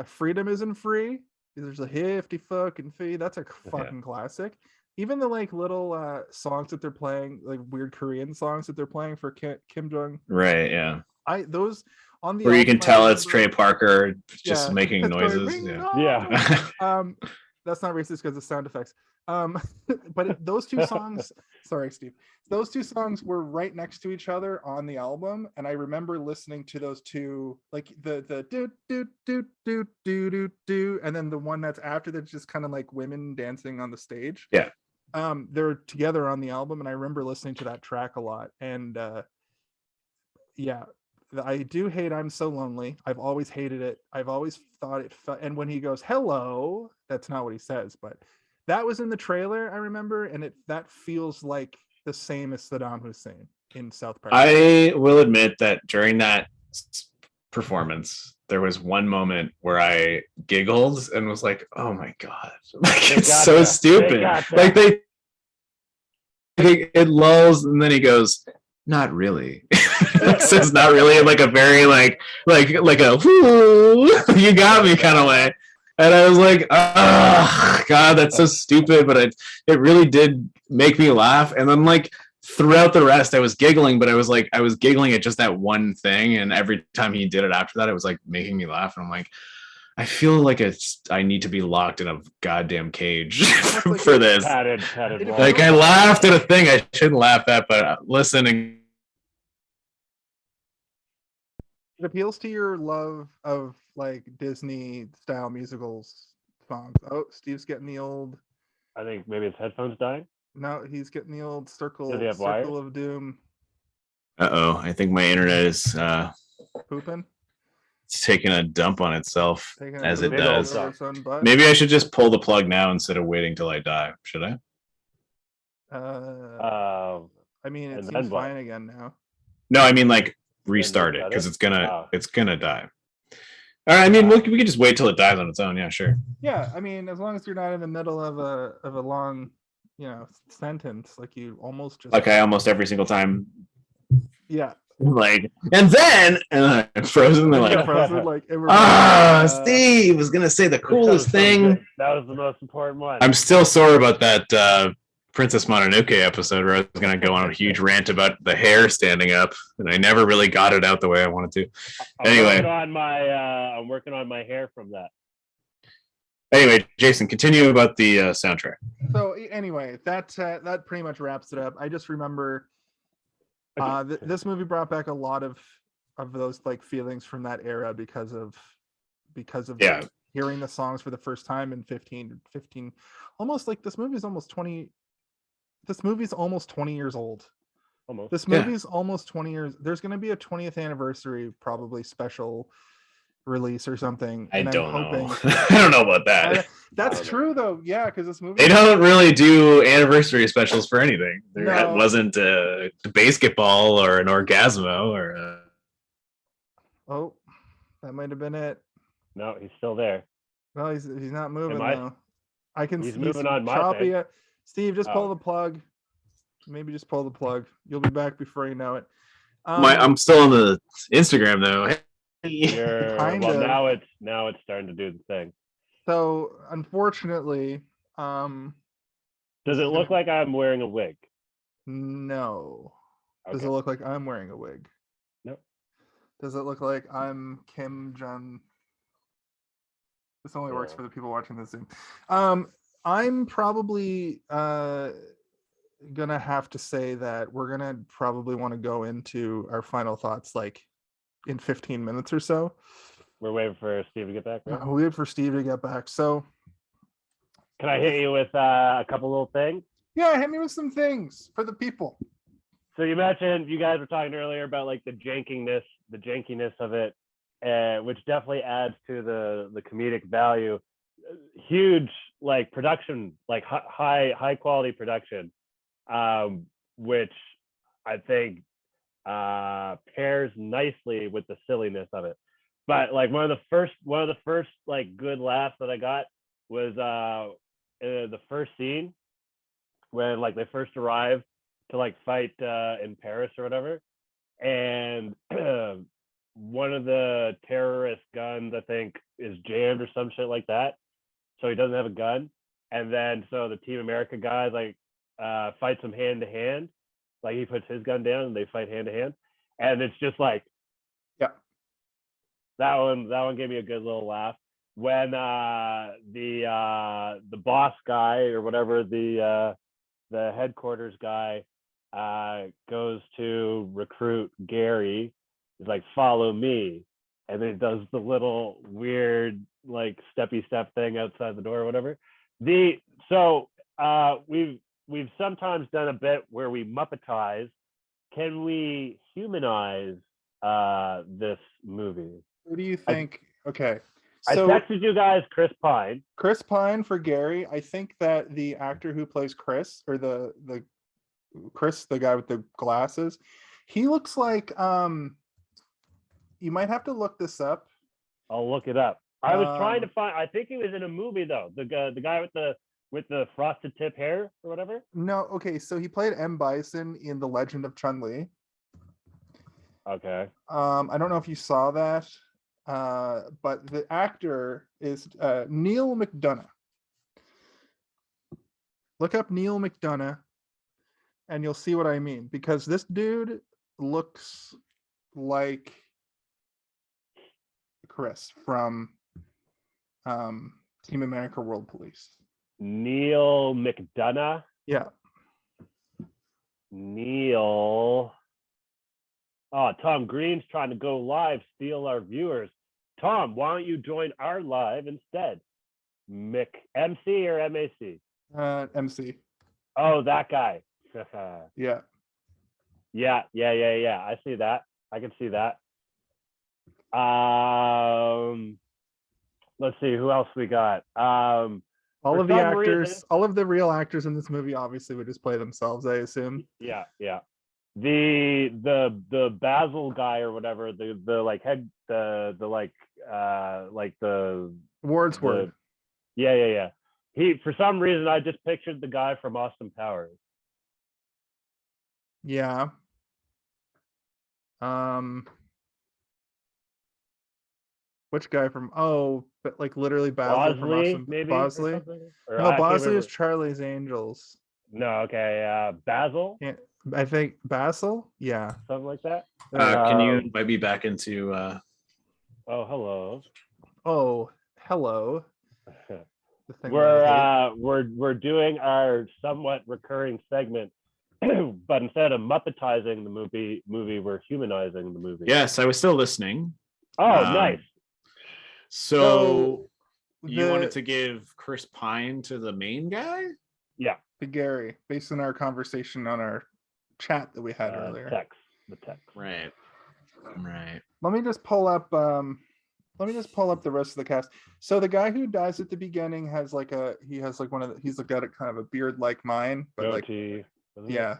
"Freedom Isn't Free." There's a hefty fucking fee. That's a fucking classic. Even the like little songs that they're playing, like weird Korean songs that they're playing for Kim Jong. Right. Yeah. Those on the where you can album, tell it's Trey Parker just Yeah, making it's going, noises. "Ring Yeah. dong!" That's not racist because of sound effects. But those two songs, sorry, Steve, those two songs were right next to each other on the album, and I remember listening to those two, like the do do do do do do do, and then the one that's after that's just kind of like women dancing on the stage. Yeah. They're together on the album, and I remember listening to that track a lot. And yeah, I do hate "I'm So Lonely." I've always hated it. I've always thought it felt, and when he goes "hello," that's not what he says, but that was in the trailer, I remember, and that feels like the same as Saddam Hussein in South Park. I will admit that during that performance, there was one moment where I giggled and was like, "Oh my god!" Like it's so stupid. Like it lulls, and then he goes, "Not really." It says "not really" in like a very like a "whoo, you got me" kind of way. And I was like, "Oh God, that's so stupid," but it really did make me laugh. And then like throughout the rest, I was giggling, but I was giggling at just that one thing. And every time he did it after that, it was like making me laugh. And I'm like, I feel like I need to be locked in a goddamn cage for this. Padded Like I laughed at a thing I shouldn't laugh at, but listening. It appeals to your love of like Disney style musicals songs. Oh, Steve's getting the old. I think maybe his headphones dying. No, he's getting the old circle of doom. I think my internet is Pooping. It's taking a dump on itself as it does. Maybe I should just pull the plug now instead of waiting till I die. Should I? I mean, it seems fine again now. No, I mean like restart it because it's gonna die. All right, I mean we can just wait till it dies on its own. Yeah, sure. Yeah, I mean as long as you're not in the middle of a long, sentence, like you almost just okay, almost every single time. Yeah. Like and then frozen. They're like, frozen, like Steve was gonna say the coolest thing. That was the most important one. I'm still sore about that Princess Mononoke episode where I was gonna go on a huge rant about the hair standing up, and I never really got it out the way I wanted to. Anyway, I'm working on my hair from that. Anyway, Jason, continue about the soundtrack. So anyway, that pretty much wraps it up. I just remember this movie brought back a lot of those like feelings from that era because of hearing the songs for the first time in 15 almost like this movie's almost 20 years old. Almost. This movie's almost 20 years. There's going to be a 20th anniversary probably special release or something. I don't know. I don't know about that. That's true though. Yeah, because this movie. They don't really do anniversary specials for anything. There No. wasn't a basketball or an Orgasmo or. Oh, that might have been it. No, he's still there. Well, he's not moving Am I? though. I can. He's moving on my choppy. thing. Steve, just pull Oh. the plug. Maybe just pull the plug. You'll be back before you know it. I'm still on the Instagram though. You're Kind well of. now it's starting to do the thing. So unfortunately, Does this it is look gonna- like I'm wearing a wig? no. Does it Okay. look like I'm wearing a wig? Nope. Does it look like I'm Kim Jong? This only works Yeah. for the people watching this Zoom. I'm probably gonna have to say that we're gonna probably want to go into our final thoughts like in 15 minutes or so. We're waiting for Steve to get back, right? We wait for Steve to get back. So Can I hit you with a couple little things? yeah, hit me with some things for the people. So you mentioned you guys were talking earlier about like the jankiness of it, which definitely adds to the comedic value. Huge like production, like high quality production, which I think pairs nicely with the silliness of it. But like one of the first like good laughs that I got was the first scene when like they first arrive to like fight in Paris or whatever, and one of the terrorist guns I think is jammed or some shit like that, so he doesn't have a gun, and then so the Team America guy like fights him hand to hand, like he puts his gun down and they fight hand to hand, and it's just like Yeah. that one gave me a good little laugh when the boss guy or whatever the headquarters guy goes to recruit Gary. He's like, follow me, and then he does the little weird like steppy step thing outside the door or whatever. We've sometimes done a bit where we Muppetize. Can we humanize this movie? Who do you think? Okay. I So texted you guys Chris Pine. Chris Pine for Gary. I think that the actor who plays Chris, or the Chris, the guy with the glasses, he looks like you might have to look this up. I'll look it up. I was trying to Um, find. I think he was in a movie though. The guy with the frosted tip hair or whatever. No, okay, so he played M. Bison in The Legend of Chun-Li. Okay. I don't know if you saw that, but the actor is Neil McDonough. Look up Neil McDonough, and you'll see what I mean. Because this dude looks like Chris from Team America: World Police. Neil McDonough. Yeah, Neil. Oh, Tom Green's trying to go live, steal our viewers. Tom, why don't you join our live instead? MC or MAC? MC. Oh, that guy. Yeah. Yeah. I see that. I can see that. Let's see who else we got. All For of the some actors, reason- all of the real actors in this movie obviously would just play themselves, I assume. Yeah. The Basil guy or whatever, the like head the Wordsworth. yeah. He, for some reason, I just pictured the guy from Austin Powers. Yeah. Which guy from? Oh, but like literally Basil from Bosley, Austin. maybe. or Bosley. something? Or No, I can't Bosley is remember. Charlie's Angels. No, okay. Basil, Yeah, I think Basil. Yeah. something like that. Can you might be back into Oh, hello. Oh, hello. The thing that I hate. We're doing our somewhat recurring segment, but instead of Muppetizing the movie, we're humanizing the movie. Yes, I was still listening. Oh, Um, nice. So you The- wanted to give Chris Pine to the main guy? Yeah. to Gary, based on our conversation on our chat that we had earlier. The text. Right. Let me just pull up the rest of the cast. So the guy who dies at the beginning has like he's got a kind of a beard like mine, but like Goatee. Wasn't it? yeah.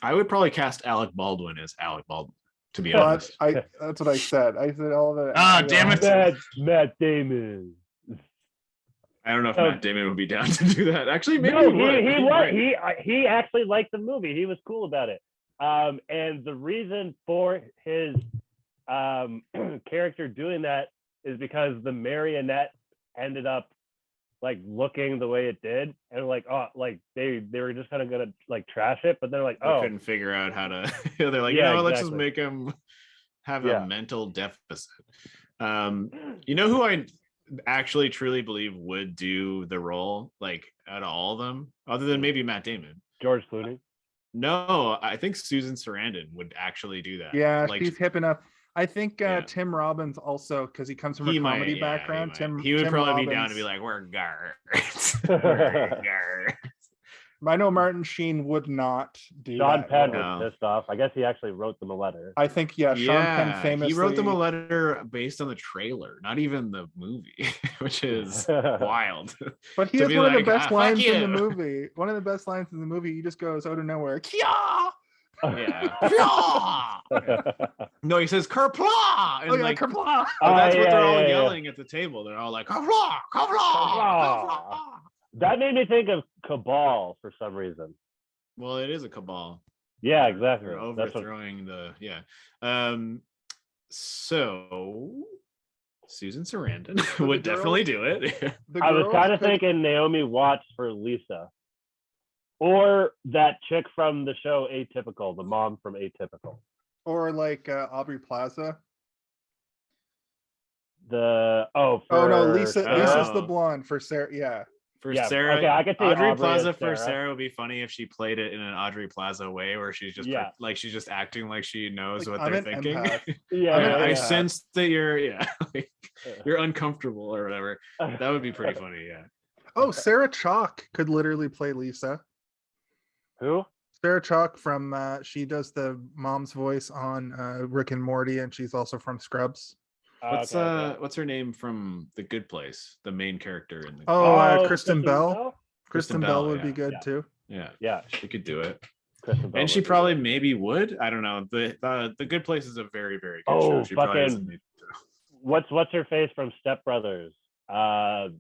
I would probably cast Alec Baldwin as Alec Baldwin, to be Well, honest. that's what I said. I said all the Ah, damn it. Matt Damon. I don't know if So- Matt Damon would be down to do that. Actually, maybe No, he would. he He's was. right. He actually liked the movie. He was cool about it. And the reason for his character doing that is because the marionette ended up like looking the way it did, and like they were just kind of gonna like trash it, but they're like, They oh, couldn't figure out how to. They're like, Yeah, let's just exactly. make him have Yeah. a mental deficit. You know who I actually truly believe would do the role, like out of all of them, other than maybe Matt Damon? George Clooney. No, I think Susan Sarandon would actually do that. Yeah, like she's hip enough. I think Yeah. Tim Robbins also, because he comes from a he might, comedy yeah, background. he would Tim probably be down to be Robbins- like, we're guards. We're guards. I know Martin Sheen would not do Sean that Penn role. No. was pissed off. I guess he actually wrote them a letter. I think Sean Penn famously he wrote them a letter based on the trailer, not even the movie, which is wild. But he to has be one of like, the best fuck lines in the you." movie. One of the best lines in the movie. He just goes out of nowhere. Kia! Yeah. No, he says kerpla, and Oh yeah, like kerpla! but that's what they're all yeah. yelling at the table. They're all like kerpla, kerpla, kerpla. That made me think of Cabal for some reason. Well, it is a cabal. Yeah, exactly. They're That's what, overthrowing the So Susan Sarandon the would definitely girls- do it. The I was girls kind of could- thinking Naomi Watts for Lisa, or that chick from the show Atypical, the mom from Atypical. or like Aubrey Plaza. Oh Oh no, for Lisa's Sarah? the blonde for Sarah. Yeah, For Yeah, Sarah, okay, I could see Audrey Aubrey Plaza as for Sarah. Sarah would be funny if she played it in an Audrey Plaza way, where she's just Yeah. like she's just acting like she knows Like, what I'm they're an thinking. empath. Yeah, I, yeah, I yeah. sense that you're like, you're uncomfortable or whatever. That would be pretty funny. Yeah. Oh, Sarah Chalk could literally play Lisa. Who? Sarah Chalk from she does the mom's voice on Rick and Morty, and she's also from Scrubs. What's her name from The Good Place? The main character in the Oh, Kristen Bell. Kristen Bell would be yeah. good Yeah. too. Yeah, Yeah, she could do it. Kristen Bell And she would be probably good. maybe would. I don't know. The Good Place is a very, very good Oh, show. She probably fucking- doesn't need What's her face from Step Brothers? That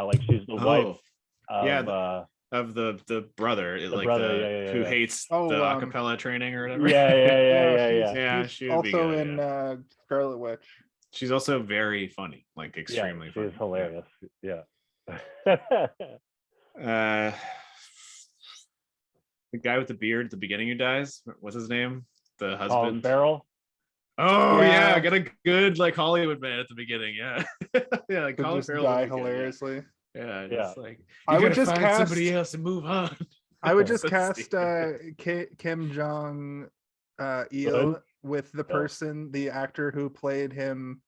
like she's the wife of yeah, of the brother, brother, who yeah. hates Oh, the acapella training or whatever. she's- Yeah, she's she would be also good, in Scarlet Witch. She's also very funny, like Yeah, extremely funny. she's hilarious. Yeah. Uh, the guy with the beard at the beginning who dies, what's his name? The Colin husband. Farrell. Oh Yeah. yeah, got a good like Hollywood man at the beginning. Yeah, yeah, like Could Colin just Farrell die would be good, yeah. hilariously. Yeah, Yeah. just like I you would gotta just find cast- somebody else and move on. I would just So cast stupid. Kim Jong Il Good. with the person, the actor who played him.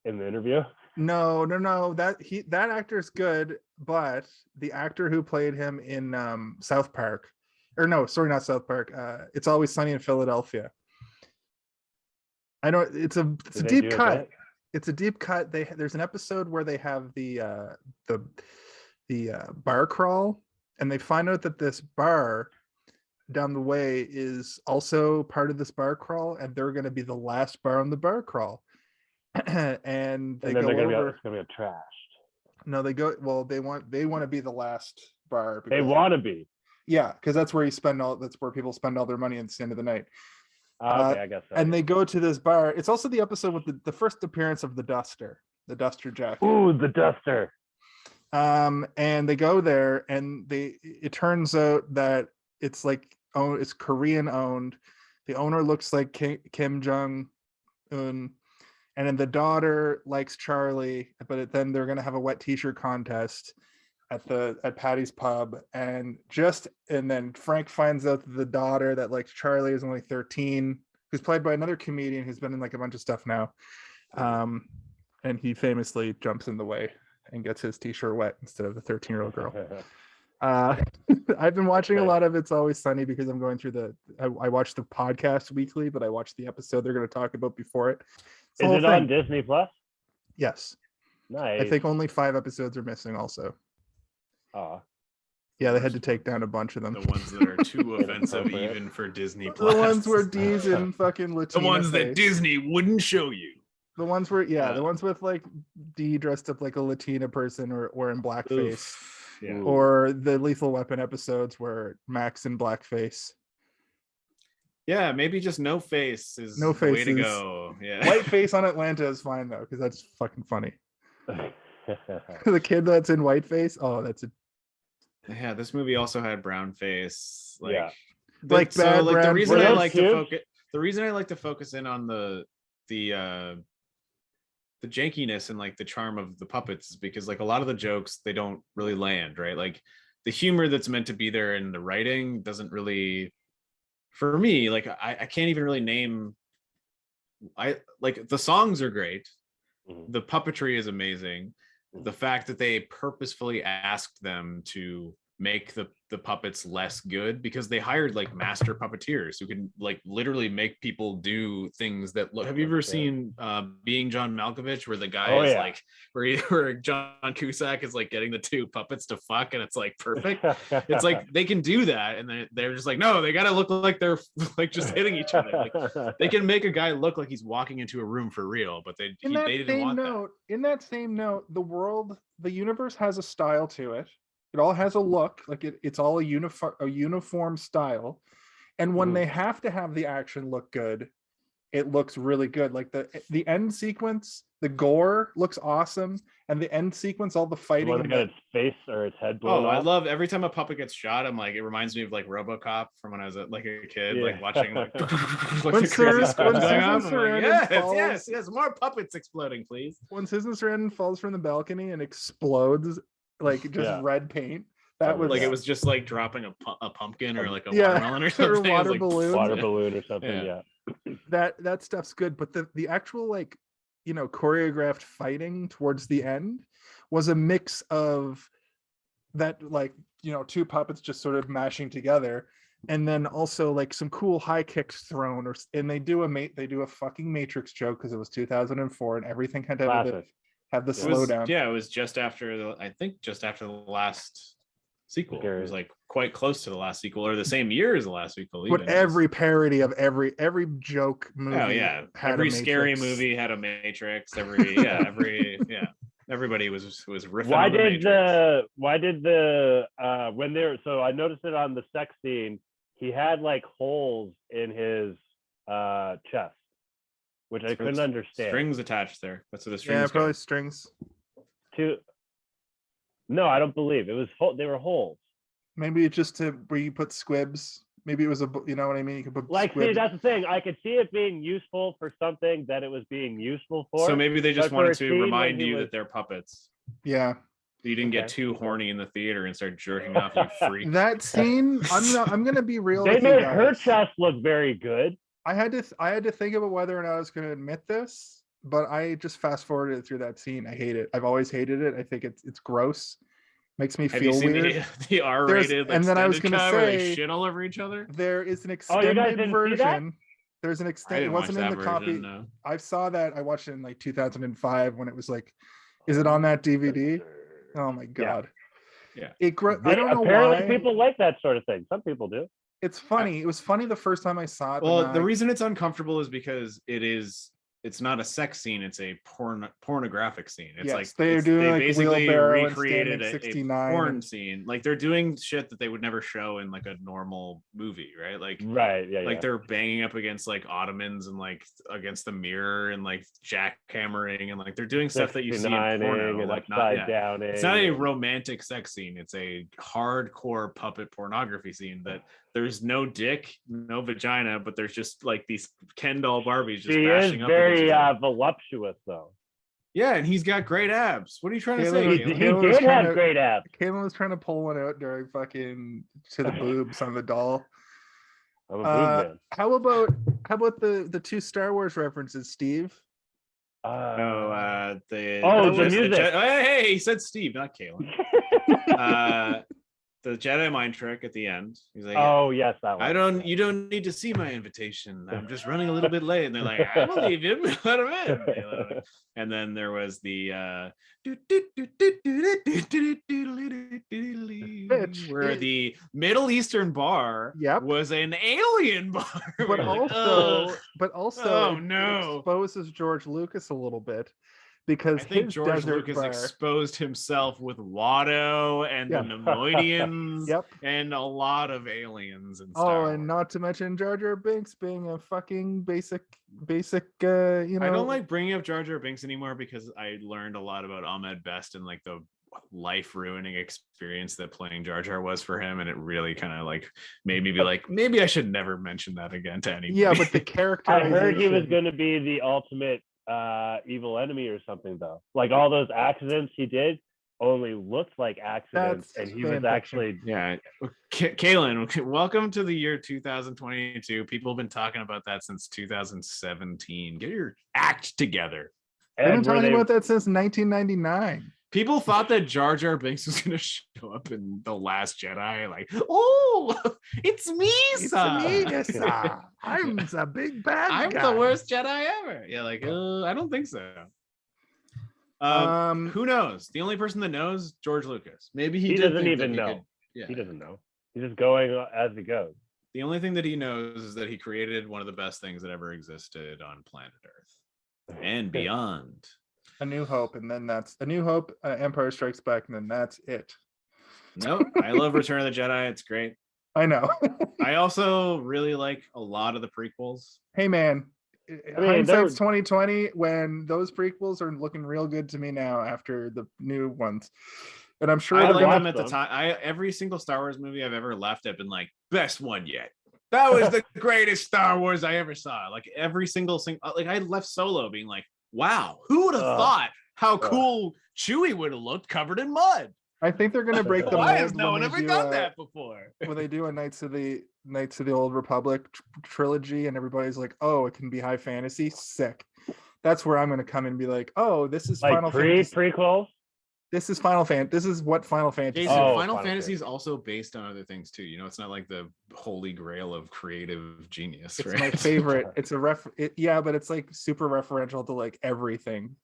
In the interview. No, that actor's good, but the actor who played him in South Park, or no, sorry, not South Park. It's Always Sunny in Philadelphia. I know it's a Did they deep do a cut. bit? It's a deep cut. There's an episode where they have the bar crawl, and they find out that this bar down the way is also part of this bar crawl, and they're going to be the last bar on the bar crawl. And they And then go they're gonna over. it's gonna get trashed. No, they go. Well, they want to be the last bar. They because- want to be. Yeah, because that's where that's where people spend all their money at the end of the night. Okay, I guess so. And they go to this bar. It's also the episode with the first appearance of the Duster jacket. Ooh, the Duster. And they go there, and it turns out that it's like it's Korean owned. The owner looks like Kim Jong Un, and then the daughter likes Charlie, but then they're gonna have a wet t-shirt contest at Patty's pub, and then Frank finds out that the daughter that likes Charlie is only 13, who's played by another comedian who's been in like a bunch of stuff now. And he famously jumps in the way and gets his t-shirt wet instead of the 13-year-old girl. I've been watching a lot of It's Always Sunny because I'm going through I watch the podcast weekly, but I watch the episode they're going to talk about before it. It's the Is whole it on thing. Disney Plus? Yes. Nice. I think only 5 episodes are missing also. Aw. Yeah, they had to take down a bunch of them. The ones that are too offensive Inappropriate. even for Disney Plus. The ones where D's in fucking the Latina ones that face. Disney wouldn't show you. The ones where the Uh, ones with like D dressed up like a Latina person or in blackface. Oof. Yeah. Ooh. Or the Lethal Weapon episodes where Max in blackface. Yeah, maybe just no face is No the way to faces. go. Yeah. White face on Atlanta is fine though, because that's fucking funny. The kid that's in whiteface, oh, that's a Yeah, this movie also had brown face. Like, Yeah. Like bad the brown reason face. I Were like those to huge? focus in on the jankiness and like the charm of the puppets is because like a lot of the jokes they don't really land, right? Like the humor that's meant to be there in the writing doesn't really, for me, like I can't even really name. I like the songs are great, Mhm. the puppetry is amazing, the fact that they purposefully asked them to make the puppets less good because they hired like master puppeteers who can like literally make people do things that look. Have you ever Yeah. seen Being John Malkovich, where the guy Oh, is yeah. like where John Cusack is like getting the two puppets to fuck and it's like perfect. It's like they can do that and they're just like, no, they gotta look like they're like just hitting each other. Like they can make a guy look like he's walking into a room for real, but they didn't want that. in that same note, the universe has a style to it. It all has a look, like it's all a uniform style. And when Mhm. they have to have the action look good, it looks really good. Like the end sequence, the gore looks awesome, and the end sequence, all the The fighting one that and got the, its face or its head blown Oh, I off. love every time a puppet gets shot. I'm like, it reminds me of like RoboCop from when I was like a kid, Yeah. like watching like, like When the crazy squibs when going Susan off. I'm like, Sarandon yes, falls- yes, more puppets exploding, please. when Susan Sarandon falls from the balcony and explodes like just Yeah. red paint. That was Like it was just like dropping a pumpkin or like a Yeah, watermelon or or something. It was water like, balloon. Water balloon or something. Yeah. Yeah. that stuff's good, but the actual like choreographed fighting towards the end was a mix of that, like two puppets just sort of mashing together, and then also like some cool high kicks thrown, and they do a fucking Matrix joke because it was 2004 and everything had to Classic. have the It was, slowdown. yeah, it was just after just after the last sequel. It was like quite close to the last sequel, or the same year as the last sequel. But every parody of every joke movie, oh yeah, had every a scary Matrix. movie had a Matrix. Everybody was riffing Why on the did Matrix. when they're, so I noticed it on the sex scene, he had like holes in his chest, which I couldn't understand. Strings attached there. That's what the strings. Yeah, probably go. strings. No, I don't believe it was. They were holes. Maybe it's just to where you put squibs. Maybe it was you know what I mean? You could put Like, squibs. see, that's the thing. I could see it being useful for something that it was being useful for. So maybe they just but for wanted a to scene remind when he you was- that they're puppets. Yeah. So you didn't get Okay. too horny in the theater and start jerking off, you freak. That scene, I'm gonna be real They with you made her guys. chest look very good. I had to think about whether or not I was gonna admit this, but I just fast forwarded through that scene. I hate it. I've always hated it. I think it's gross. Makes me Have you feel seen weird. the R-rated and then I was extended gonna cut where they say- shit all over each other? There is an Oh, you extended guys didn't see that? version. There's an I extended. It didn't watch wasn't in that the version. copy. No. I saw that. I watched it in like 2005 when it was like, is it on that DVD? Oh my god. Yeah. I don't know Apparently, why. people like that sort of thing. Some people do. It's funny. It was funny the first time I saw it. but Well, now the I- reason it's uncomfortable is because it's not a sex scene, it's a pornographic scene. It's Yes, like they're doing, they like, basically wheelbarrow and recreated Standing a 69 porn and- scene. Like they're doing shit that they would never show in like a normal movie, right? Like Right. Yeah. like yeah. they're banging up against like ottomans and like against the mirror and like jackhammering and like they're doing stuff that you see in 69ing porno. and Like not, upside yeah. down. It's not a romantic sex scene. It's a hardcore puppet pornography scene that there's no dick, no vagina, but there's just like these Ken doll Barbies just She is bashing up against very each other. voluptuous, though. Yeah, and he's got great abs. What are you trying to Caleb- say? He Caleb? Caleb was did trying have to- great abs. Caitlin was trying to pull one out during fucking to the boobs on the doll. I'm a boob man. How about the two Star Wars references, Steve? The the music. hey, he said Steve, not Caleb. The Jedi mind trick at the end. He's like, Oh yes, that one. you don't need to see my invitation. I'm just running a little bit late. And they're like, I believe him. Let him in. And then there was the Bitch. where the Middle Eastern bar Yep. was an alien bar. but We're like, also, "Ugh." but also, Oh, it no. exposes George Lucas a little bit because I think his George desert Lucas bar. exposed himself with Watto and Yeah. the Nemoidians Yep. and a lot of aliens in Oh, Star and Wars. not to mention Jar Jar Binks being a fucking basic, I don't like bringing up Jar Jar Binks anymore because I learned a lot about Ahmed Best and like the life ruining experience that playing Jar Jar was for him, and it really kind of like made me be like, maybe I should never mention that again to anybody. Yeah, but the character. I heard he was going to be the ultimate evil enemy or something, though. Like all those accidents he did only looked like accidents, That's and he was fan actually. Yeah, Kaylin, welcome to the year 2022. People have been talking about that since 2017. Get your act together. I've been And were talking they, about that since 1999. People thought that Jar Jar Binks was going to show up in The Last Jedi. Like, oh, it's me, It's son. me, sir. I'm the big bad I'm guy. the worst Jedi ever. Yeah, like, I don't think so. Um, Who knows? The only person that knows, George Lucas. Maybe he did doesn't think that even he know. could- yeah. He doesn't know. He's just going as he goes. The only thing that he knows is that he created one of the best things that ever existed on planet Earth and beyond. A New Hope, and then that's A New Hope, Empire Strikes Back, and then that's it. Nope. I love Return of the Jedi. It's great. I know. I also really like a lot of the prequels. Hey man, mean, hindsight's 2020. When those prequels are looking real good to me now after the new ones, and I'm sure I they're liked gonna. them at the time. Every single Star Wars movie I've ever left, I've been like, best one yet. That was the greatest Star Wars I ever saw. Like every single like I left Solo being like, wow, who would have thought how cool Chewie would have looked covered in mud? I think they're gonna break the Why mold has no when one they ever do, done that before? when they do a Knights of the Old Republic trilogy, and everybody's like, "Oh, it can be high fantasy, sick." That's where I'm gonna come and be like, "Oh, this is Like Final Fantasy. prequels. This is Final Fantasy. This is what Final Fantasy." Jason, is. Oh, Final Final Fantasy is also based on other things too. You know, it's not like the holy grail of creative genius. It's right? my favorite. It's a yeah, but it's like super referential to like everything.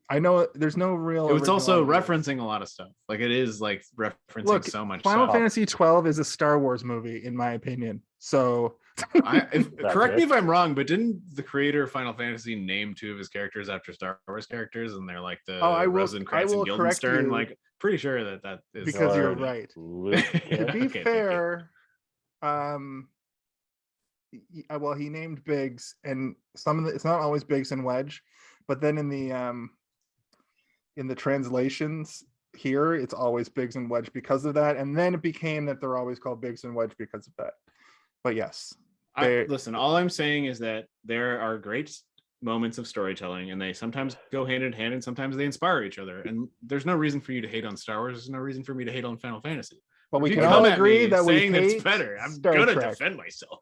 I know there's no real. It's also originality. referencing a lot of stuff. Like it is like referencing Look, so much. Final stuff. Fantasy 12 is a Star Wars movie, in my opinion. So Correct me if I'm wrong, but didn't the creator of Final Fantasy name two of his characters after Star Wars characters, and they're like the Rosencrantz and Guildenstern? Like, pretty sure that is because you're George right. Lucas. To be Okay, thank you. fair, well, he named Biggs, and some of it's not always Biggs and Wedge, but then in the translations here, it's always Biggs and Wedge because of that, and then it became that they're always called Biggs and Wedge because of that. But yes, Listen, all I'm saying is that there are great moments of storytelling, and they sometimes go hand in hand, and sometimes they inspire each other. And there's no reason for you to hate on Star Wars. There's no reason for me to hate on Final Fantasy. but we If can you all come at agree me that we saying hate it's better, I'm Star gonna Trek. defend myself.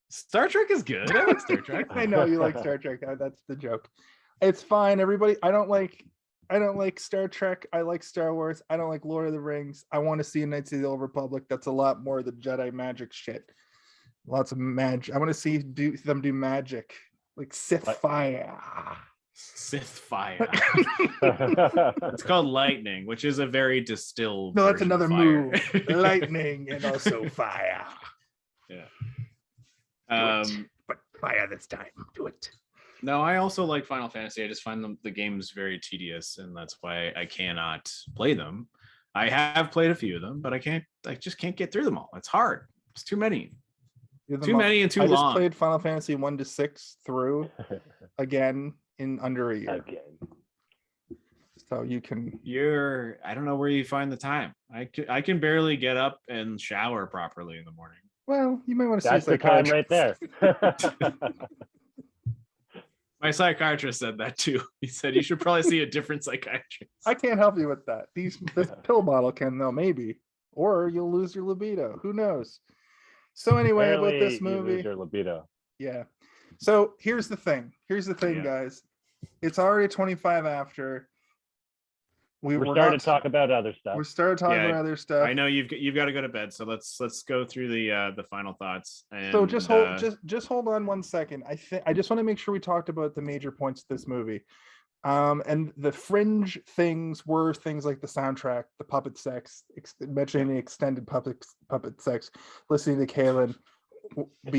Star Trek is good. I like Star Trek. I know you like Star Trek. That's the joke. It's fine, everybody. I don't like Star Trek. I like Star Wars. I don't like Lord of the Rings. I want to see a Knights of the Old Republic. That's a lot more of the Jedi magic shit. Lots of magic. I want to see them do magic, like Sith fire. Sith fire. It's called lightning, which is a very distilled. No, that's version of another fire. move. Lightning and also fire. Yeah. But fire this time. Do it. No, I also like Final Fantasy. I just find the games very tedious, and that's why I cannot play them. I have played a few of them, but I just can't get through them all. It's hard. It's too many. Too many and too I long. just played Final Fantasy 1 to 6 through again in under a year. Again. So you can. I don't know where you find the time. I can barely get up and shower properly in the morning. Well, you might want to That's see a the time right psychiatrist. there. My psychiatrist said that too. He said you should probably see a different psychiatrist. I can't help you with that. This pill bottle can though, maybe, or you'll lose your libido. Who knows? So anyway, about Apparently, this you lose movie, your libido. yeah. So here's the thing. Guys. It's already 25 after. We're starting to talk about other stuff. We started talking Yeah, about other stuff. I know you've got to go to bed, so let's go through the final thoughts. And, So just hold on 1 second. I just want to make sure we talked about the major points of this movie. And the fringe things were things like the soundtrack, the puppet sex, mentioning the extended puppet sex, listening to Kaylin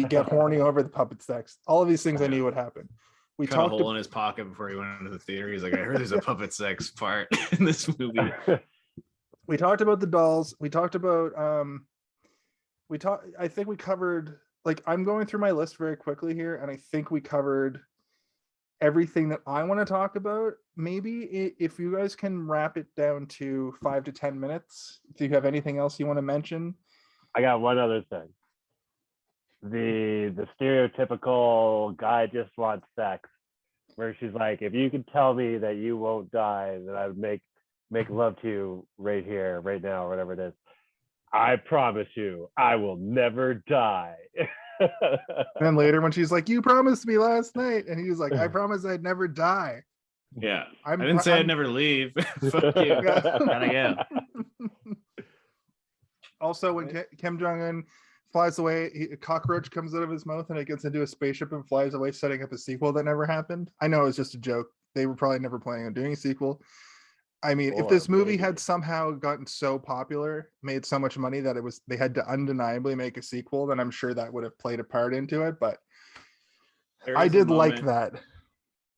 get horny over the puppet sex. All of these things I knew would happen. We Cut a talked hole in his pocket before he went into the theater. He's like, I heard there's a puppet sex part in this movie. we talked about the dolls. We talked about I think we covered, like, I'm going through my list very quickly here, and I think we covered everything that I want to talk about. Maybe if you guys can wrap it down to 5 to 10 minutes, do you have anything else you want to mention? I got one other thing. The stereotypical guy just wants sex, where she's like, if you could tell me that you won't die, then I would make love to you right here, right now, or whatever it is. I promise you, I will never die. And then later when she's like, you promised me last night, and he was like, I promised I'd never die. Yeah. I I'm didn't say I'd never leave. Fuck you. Not again. Also, when Kim Jong-un flies away, a cockroach comes out of his mouth and it gets into a spaceship and flies away, setting up a sequel that never happened. I know it was just a joke. They were probably never planning on doing a sequel. I mean, if this movie had somehow gotten so popular, made so much money that they had to undeniably make a sequel, then I'm sure that would have played a part into it. But I did like that.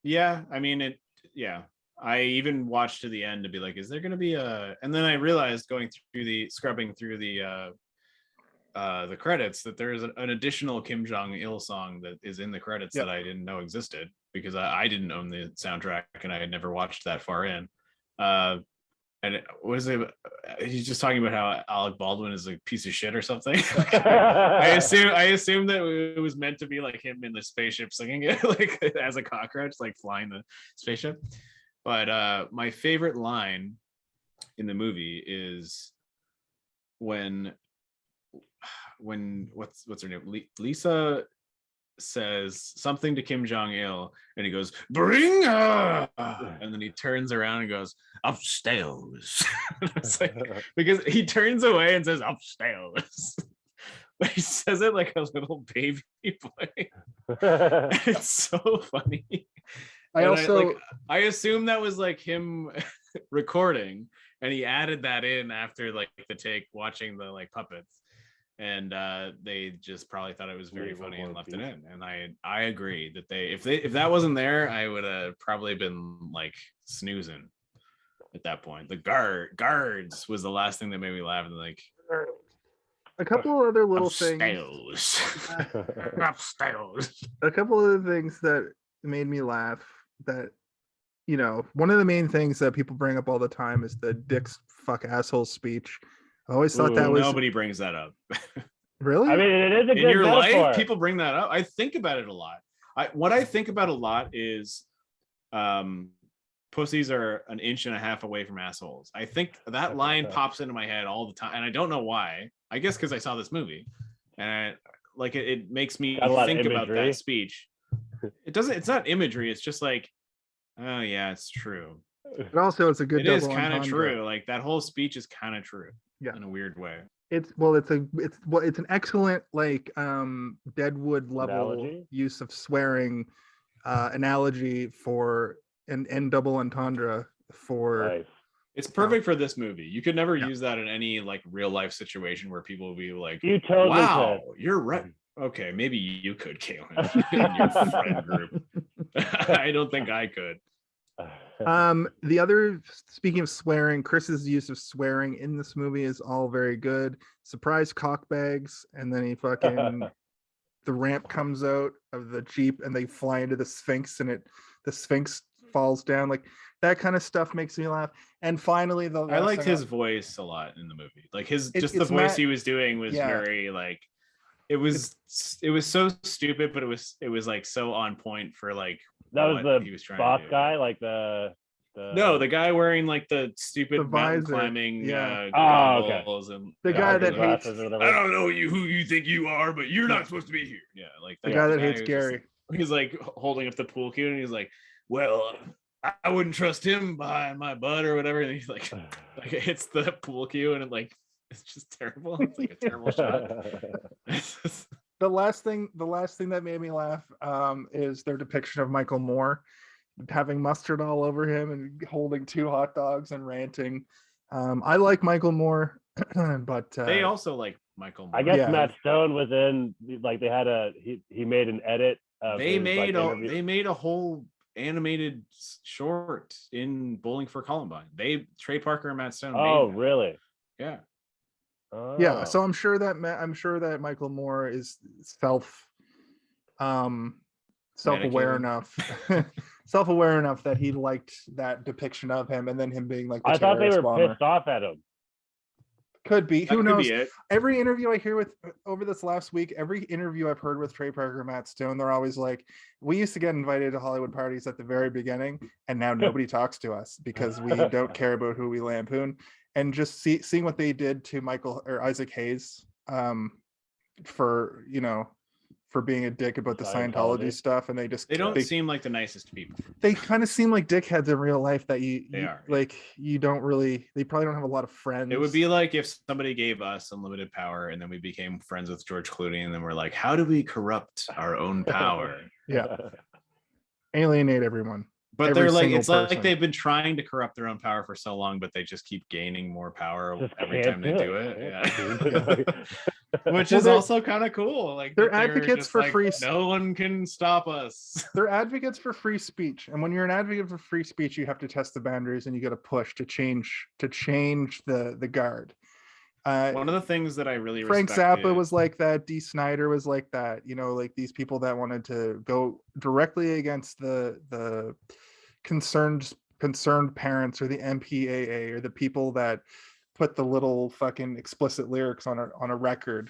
Yeah, I mean yeah. I even watched to the end to be like, is there going to be and then I realized scrubbing through the credits that there's an additional Kim Jong-il song that is in the credits that I didn't know existed, because I didn't own the soundtrack and I had never watched that far in. And he's just talking about how Alec Baldwin is a piece of shit or something. I assume that it was meant to be like him in the spaceship singing it, like as a cockroach, like flying the spaceship. But my favorite line in the movie is when what's her name? Lisa says something to Kim Jong-il and he goes, bring her, and then he turns around and goes, upstairs. It's like, because he turns away and says upstairs, but he says it like a little baby boy. It's so funny. I assume that was like him recording and he added that in after like the take, watching the like puppets. And they just probably thought it was very funny and left it in. And I agree that if that wasn't there, I would have probably been like snoozing at that point. The guards was the last thing that made me laugh. And like a couple other little things. Upstairs. A couple other things that made me laugh. That, you know, one of the main things that people bring up all the time is the dicks fuck asshole speech. I always thought that was, nobody brings that up. Really? I mean, it is a good in your metaphor. life. People bring that up. I think about it a lot. What I think about a lot is, pussies are an inch and a half away from assholes. I think that line pops into my head all the time, and I don't know why. I guess because I saw this movie, and it makes me think about that speech. It doesn't. It's not imagery. It's just like, oh yeah, it's true. But also, it's a good. It is kind of true. Like that whole speech is kind of true. Yeah, in a weird way. It's an excellent like Deadwood level analogy? Use of swearing analogy for an double entendre for. Nice. It's perfect for this movie. You could never use that in any like real life situation where people will be like, "You totally wow, could. You're right." Okay, maybe you could, Kaylin, in your friend group. I don't think I could. The other, speaking of swearing, Chris's use of swearing in this movie is all very good. Surprise cockbags, and then he fucking the ramp comes out of the Jeep and they fly into the Sphinx and the Sphinx falls down. Like that kind of stuff makes me laugh. And finally, I liked his voice a lot in the movie. Like the voice he was doing was very like, it was so stupid, but it was like so on point for like that was the boss guy, like the guy wearing like the stupid mountain climbing goggles and the guy that hates. I don't know who you think you are, but you're not supposed to be here. Yeah, like the guy that hates Gary. He's like holding up the pool cue and he's like, well, I wouldn't trust him behind my butt or whatever. And he's like it hits the pool cue and it's just terrible. It's like a terrible shot. The last thing that made me laugh is their depiction of Michael Moore. having mustard all over him and holding 2 hot dogs and ranting. I like Michael Moore, but They also like Michael Moore. I guess Yeah. Matt Stone was in, like, they had he made an edit of They his, made like, a interview. they made a whole animated short in Bowling for Columbine. Trey Parker and Matt Stone. Oh, made that. really? Yeah. yeah, Oh. so I'm sure that Michael Moore is self-aware Medicated. enough self-aware enough that he liked that depiction of him, and then him being like the I thought they terrorist were bomber. pissed off at him. Could be. That Who could knows? be it. Every interview I hear with over this last week, every interview I've heard with Trey Parker and Matt Stone, they're always like, we used to get invited to Hollywood parties at the very beginning, and now nobody talks to us because we don't care about who we lampoon. And just seeing what they did to Michael or Isaac Hayes, for for being a dick about the Scientology stuff, and They don't seem like the nicest people. they kind of seem like dickheads in real life that They are. like you don't really, they probably don't have a lot of friends. It would be like if somebody gave us unlimited power and then we became friends with George Clooney, and then we're like, how do we corrupt our own power? Yeah. Alienate everyone. But Every they're like, single it's like person. they've been trying to corrupt their own power for so long, but they just keep gaining more power Just every can't time they do it. Yeah. Which Well, is they're- also kind of cool. Like they're that advocates just for like, free no one can stop us. They're advocates for free speech, and when you're an advocate for free speech, you have to test the boundaries and you got to push to change the guard. One of the things that I really Frank respected, Zappa was like that. Dee Snider was like that. Like these people that wanted to go directly against the concerned parents, or the MPAA, or the people that put the little fucking explicit lyrics on a record.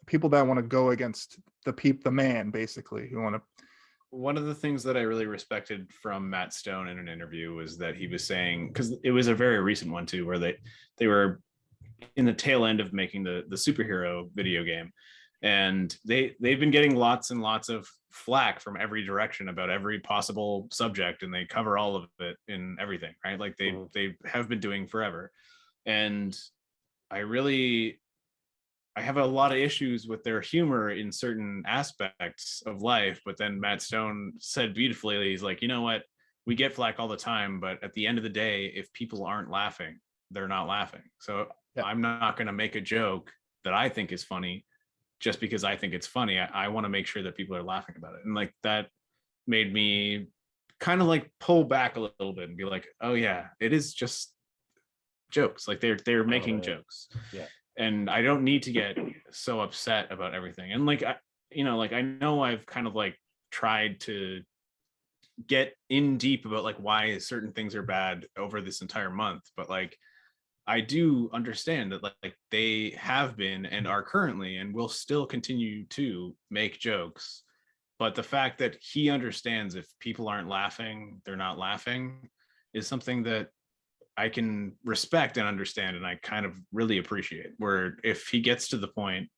People that want to go against the man, basically, who want to. one of the things that I really respected from Matt Stone in an interview was that he was saying, because it was a very recent one too, where they were in the tail end of making the superhero video game, and they've been getting lots and lots of flack from every direction about every possible subject, and they cover all of it in everything, right? Like they have been doing forever. And I have a lot of issues with their humor in certain aspects of life. But then Matt Stone said beautifully, he's like, you know what? We get flack all the time, but at the end of the day, if people aren't laughing, they're not laughing. So Yeah. I'm not going to make a joke that I think is funny just because I think it's funny. I want to make sure that people are laughing about it. And like that made me kind of like pull back a little bit and be like, oh yeah, it is just jokes. Like they're making jokes. Yeah. And I don't need to get so upset about everything. And like I know I've kind of like tried to get in deep about like why certain things are bad over this entire month, but like I do understand that like they have been and are currently and will still continue to make jokes. But the fact that he understands if people aren't laughing, they're not laughing, is something that I can respect and understand, and I kind of really appreciate. Where if he gets to the point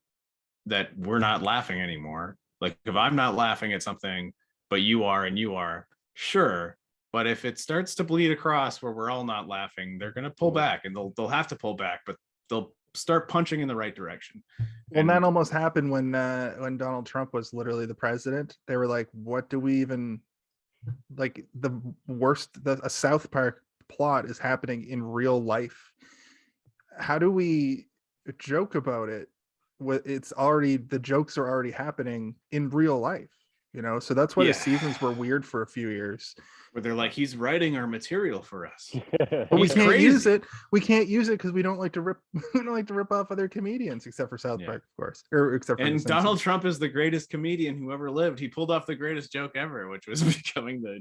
that we're not laughing anymore, like if I'm not laughing at something, but you are and you are, sure. But if it starts to bleed across where we're all not laughing, they're going to pull back, and they'll have to pull back, but they'll start punching in the right direction. Well, and that almost happened when Donald Trump was literally the president. They were like, what do we even, like, the worst, a South Park plot is happening in real life. How do we joke about it? It's already, the jokes are already happening in real life, so that's why the seasons were weird for a few years, where they're like, he's writing our material for us, but we can't use it because we don't like to rip off other comedians, except for South Park, of course, or except for and Donald Trump is the greatest comedian who ever lived. He pulled off the greatest joke ever, which was becoming the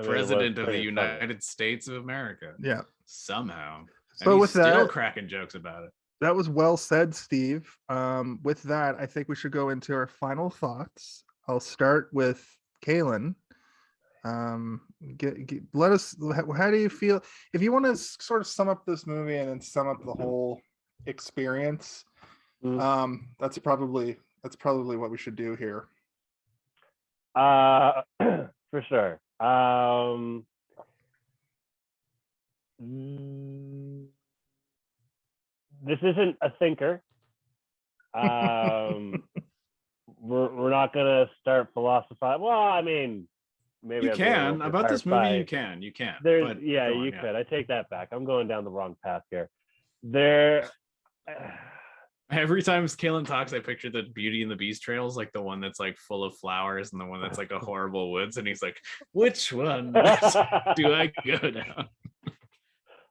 president of the United States of America. Yeah, somehow. So and with still that, cracking jokes about it. That was well said, Steve. With that, I think we should go into our final thoughts. I'll start with Kaylin. Let us. How do you feel? If you want to sort of sum up this movie and then sum up the whole experience, that's probably what we should do here. For sure. This isn't a thinker. We're not gonna start philosophizing. Well, I mean, maybe You I'm being a can little about too this harsh movie. by- You can. You can. There's but yeah, go on, you could. I take that back. I'm going down the wrong path here. There. Every time Kalen talks, I picture the Beauty and the Beast trails, like the one that's like full of flowers and the one that's like a horrible woods. And he's like, which one do I go down?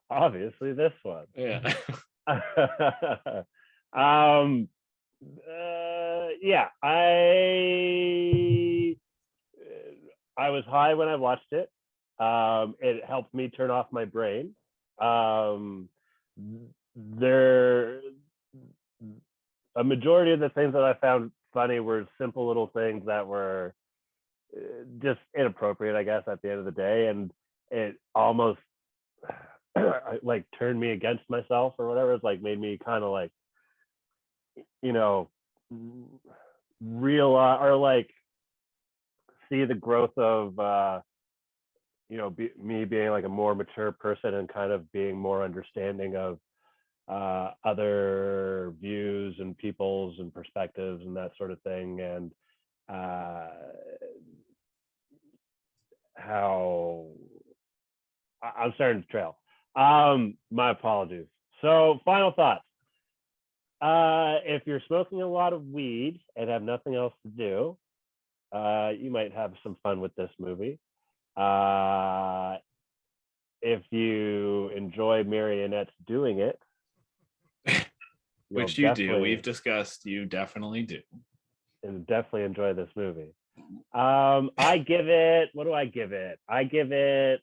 Obviously, this one. Yeah. Yeah, I was high when I watched it. It helped me turn off my brain. There, a majority of the things that I found funny were simple little things that were just inappropriate, I guess, at the end of the day, and it almost like turned me against myself or whatever. It's like made me kind of like, you know, realize or like see the growth of you know, me being like a more mature person and kind of being more understanding of other views and peoples and perspectives and that sort of thing, and how I'm starting to trail. My apologies. So, final thoughts. If you're smoking a lot of weed and have nothing else to do, you might have some fun with this movie. If you enjoy marionettes doing it, Which you do. We've discussed. You definitely do. And definitely enjoy this movie. I give it. What do I give it? I'll give it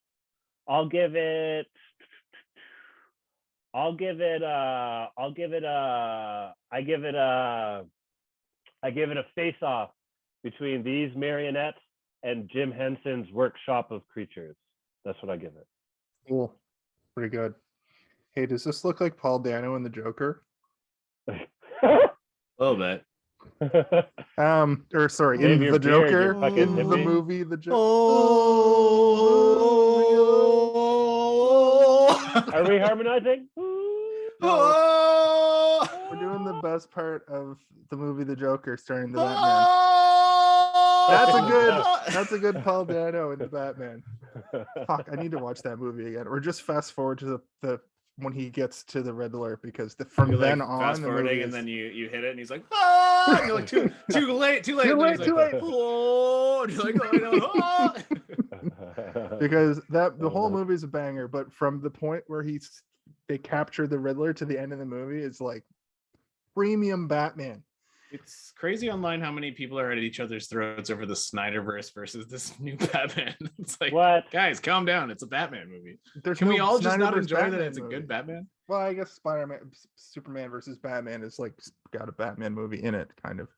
a face-off between these marionettes and Jim Henson's Workshop of Creatures. That's what I give it. Cool. Pretty good. Hey, does this look like Paul Dano in the Joker? A little bit. Or sorry, Shave in your the beard, you Joker, fucking in the hippie. movie The Joker. Are we harmonizing? We're doing the best part of the movie The Joker, starring the Batman. That's a good Paul Dano in the Batman. Fuck, I need to watch that movie again, or just fast forward to the when he gets to the Riddler, because from You're then like on, fast the forwarding, movie and is- then you hit it, and he's like, ah! And you're like, too late. Too late, And then he's too like, late. oh, and you're like, oh, I know. Ah! because the whole movie is a banger, but from the point where they capture the Riddler to the end of the movie, it's like premium Batman. It's crazy online how many people are at each other's throats over the Snyderverse versus this new Batman. It's like, What? guys, calm down. It's a Batman movie. There's Can we no all just not Snyderverse enjoy Batman that it's a movie. good Batman? Well, I guess Superman versus Batman is like got a Batman movie in it, kind of.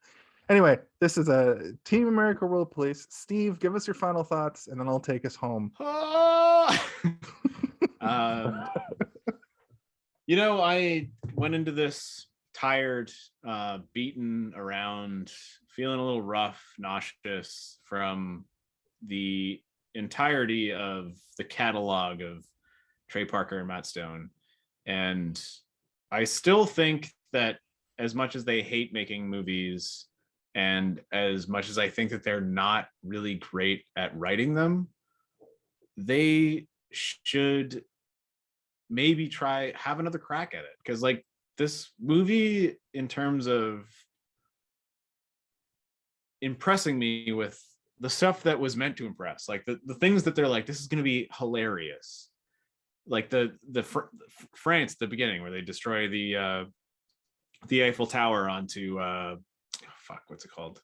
Anyway, this is a Team America World Police. Steve, give us your final thoughts, and then I'll take us home. Ah! You know, I went into this tired, beaten around, feeling a little rough, nauseous from the entirety of the catalog of Trey Parker and Matt Stone. And I still think that as much as they hate making movies, and as much as I think that they're not really great at writing them, they should maybe have another crack at it. Because like this movie, in terms of impressing me with the stuff that was meant to impress, like the things that they're like, this is going to be hilarious. Like the France at the beginning where they destroy the Eiffel Tower onto what's it called?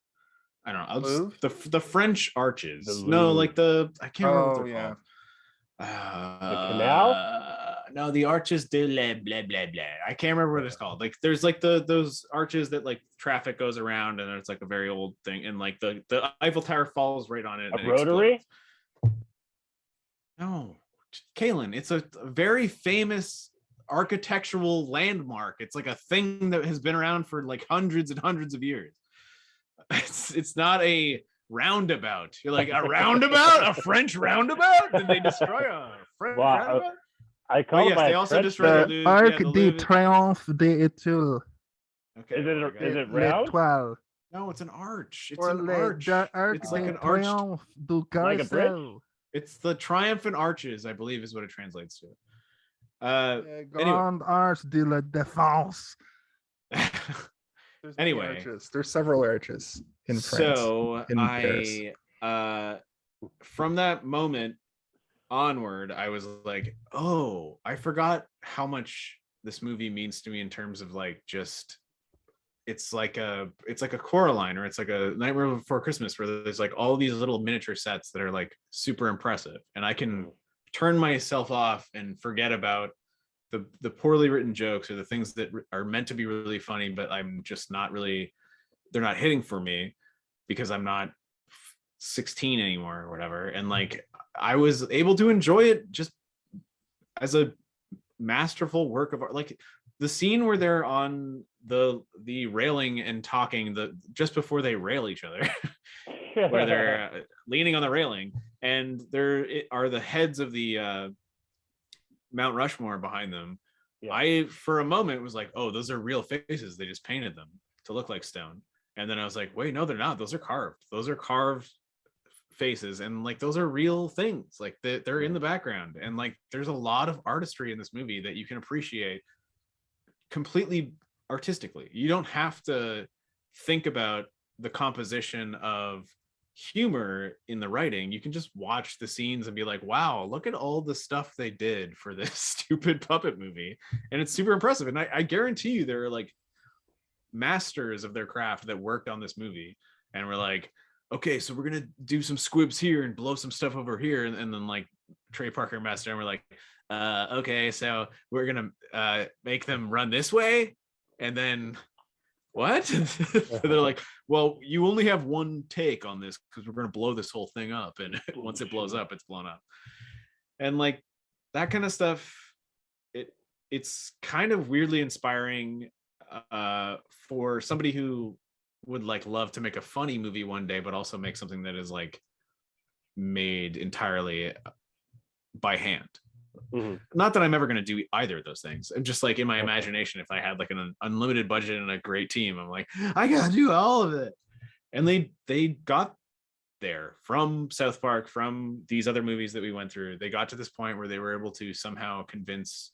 I don't know. I'll just, the French arches. No, like I can't remember what they're called. The canal? No, the arches de la blah blah blah. I can't remember what it's called. Like there's like those arches that like traffic goes around, and it's like a very old thing, and like the Eiffel Tower falls right on it. A rotary? Explodes. No, Kalen, it's a very famous architectural landmark. It's like a thing that has been around for like hundreds and hundreds of years. It's not a roundabout. You're like, a roundabout? A French roundabout? Did they destroy a French roundabout? I call it they also destroyed the Arc de Triomphe des Études. Okay, Is it round? L'Étoile. No, it's an arch. It's Pour an le arch. Arc It's like de an arch. Triomphe du Like a bridge? Carcel. It's the triumphant arches, I believe, is what it translates to. Le Anyway. Grand Arche de la Défense. There's many Anyway. arches. There's several arches in France. So in Paris. From that moment onward, I was like, oh, I forgot how much this movie means to me in terms of like just it's like a Coraline, or it's like a Nightmare Before Christmas, where there's like all these little miniature sets that are like super impressive, and I can turn myself off and forget about the poorly written jokes or the things that are meant to be really funny, but I'm just not really, they're not hitting for me because I'm not 16 anymore or whatever. And like I was able to enjoy it just as a masterful work of art. Like the scene where they're on the railing and talking just before they rail each other, where they're leaning on the railing, and there are the heads of the Mount Rushmore behind them. Yeah. I for a moment was like, oh, those are real faces, they just painted them to look like stone. And then I was like, wait, no, they're not. Those are carved faces, and like those are real things. Like they're in the background, and like there's a lot of artistry in this movie that you can appreciate completely artistically. You don't have to think about the composition of humor in the writing. You can just watch the scenes and be like, wow, look at all the stuff they did for this stupid puppet movie, and it's super impressive. And I guarantee you there are like masters of their craft that worked on this movie and we're like, okay, so we're gonna do some squibs here and blow some stuff over here, and then like Trey Parker Master, and we're like, okay, so we're gonna make them run this way, and then what? They're like, well, you only have one take on this because we're gonna blow this whole thing up, and once it blows up, it's blown up. And like that kind of stuff, it's kind of weirdly inspiring for somebody who would like love to make a funny movie one day, but also make something that is like made entirely by hand. Mm-hmm. Not that I'm ever going to do either of those things. I'm just like in my imagination, if I had like an unlimited budget and a great team, I'm like, I gotta do all of it. And they got there from South Park, from these other movies that we went through. They got to this point where they were able to somehow convince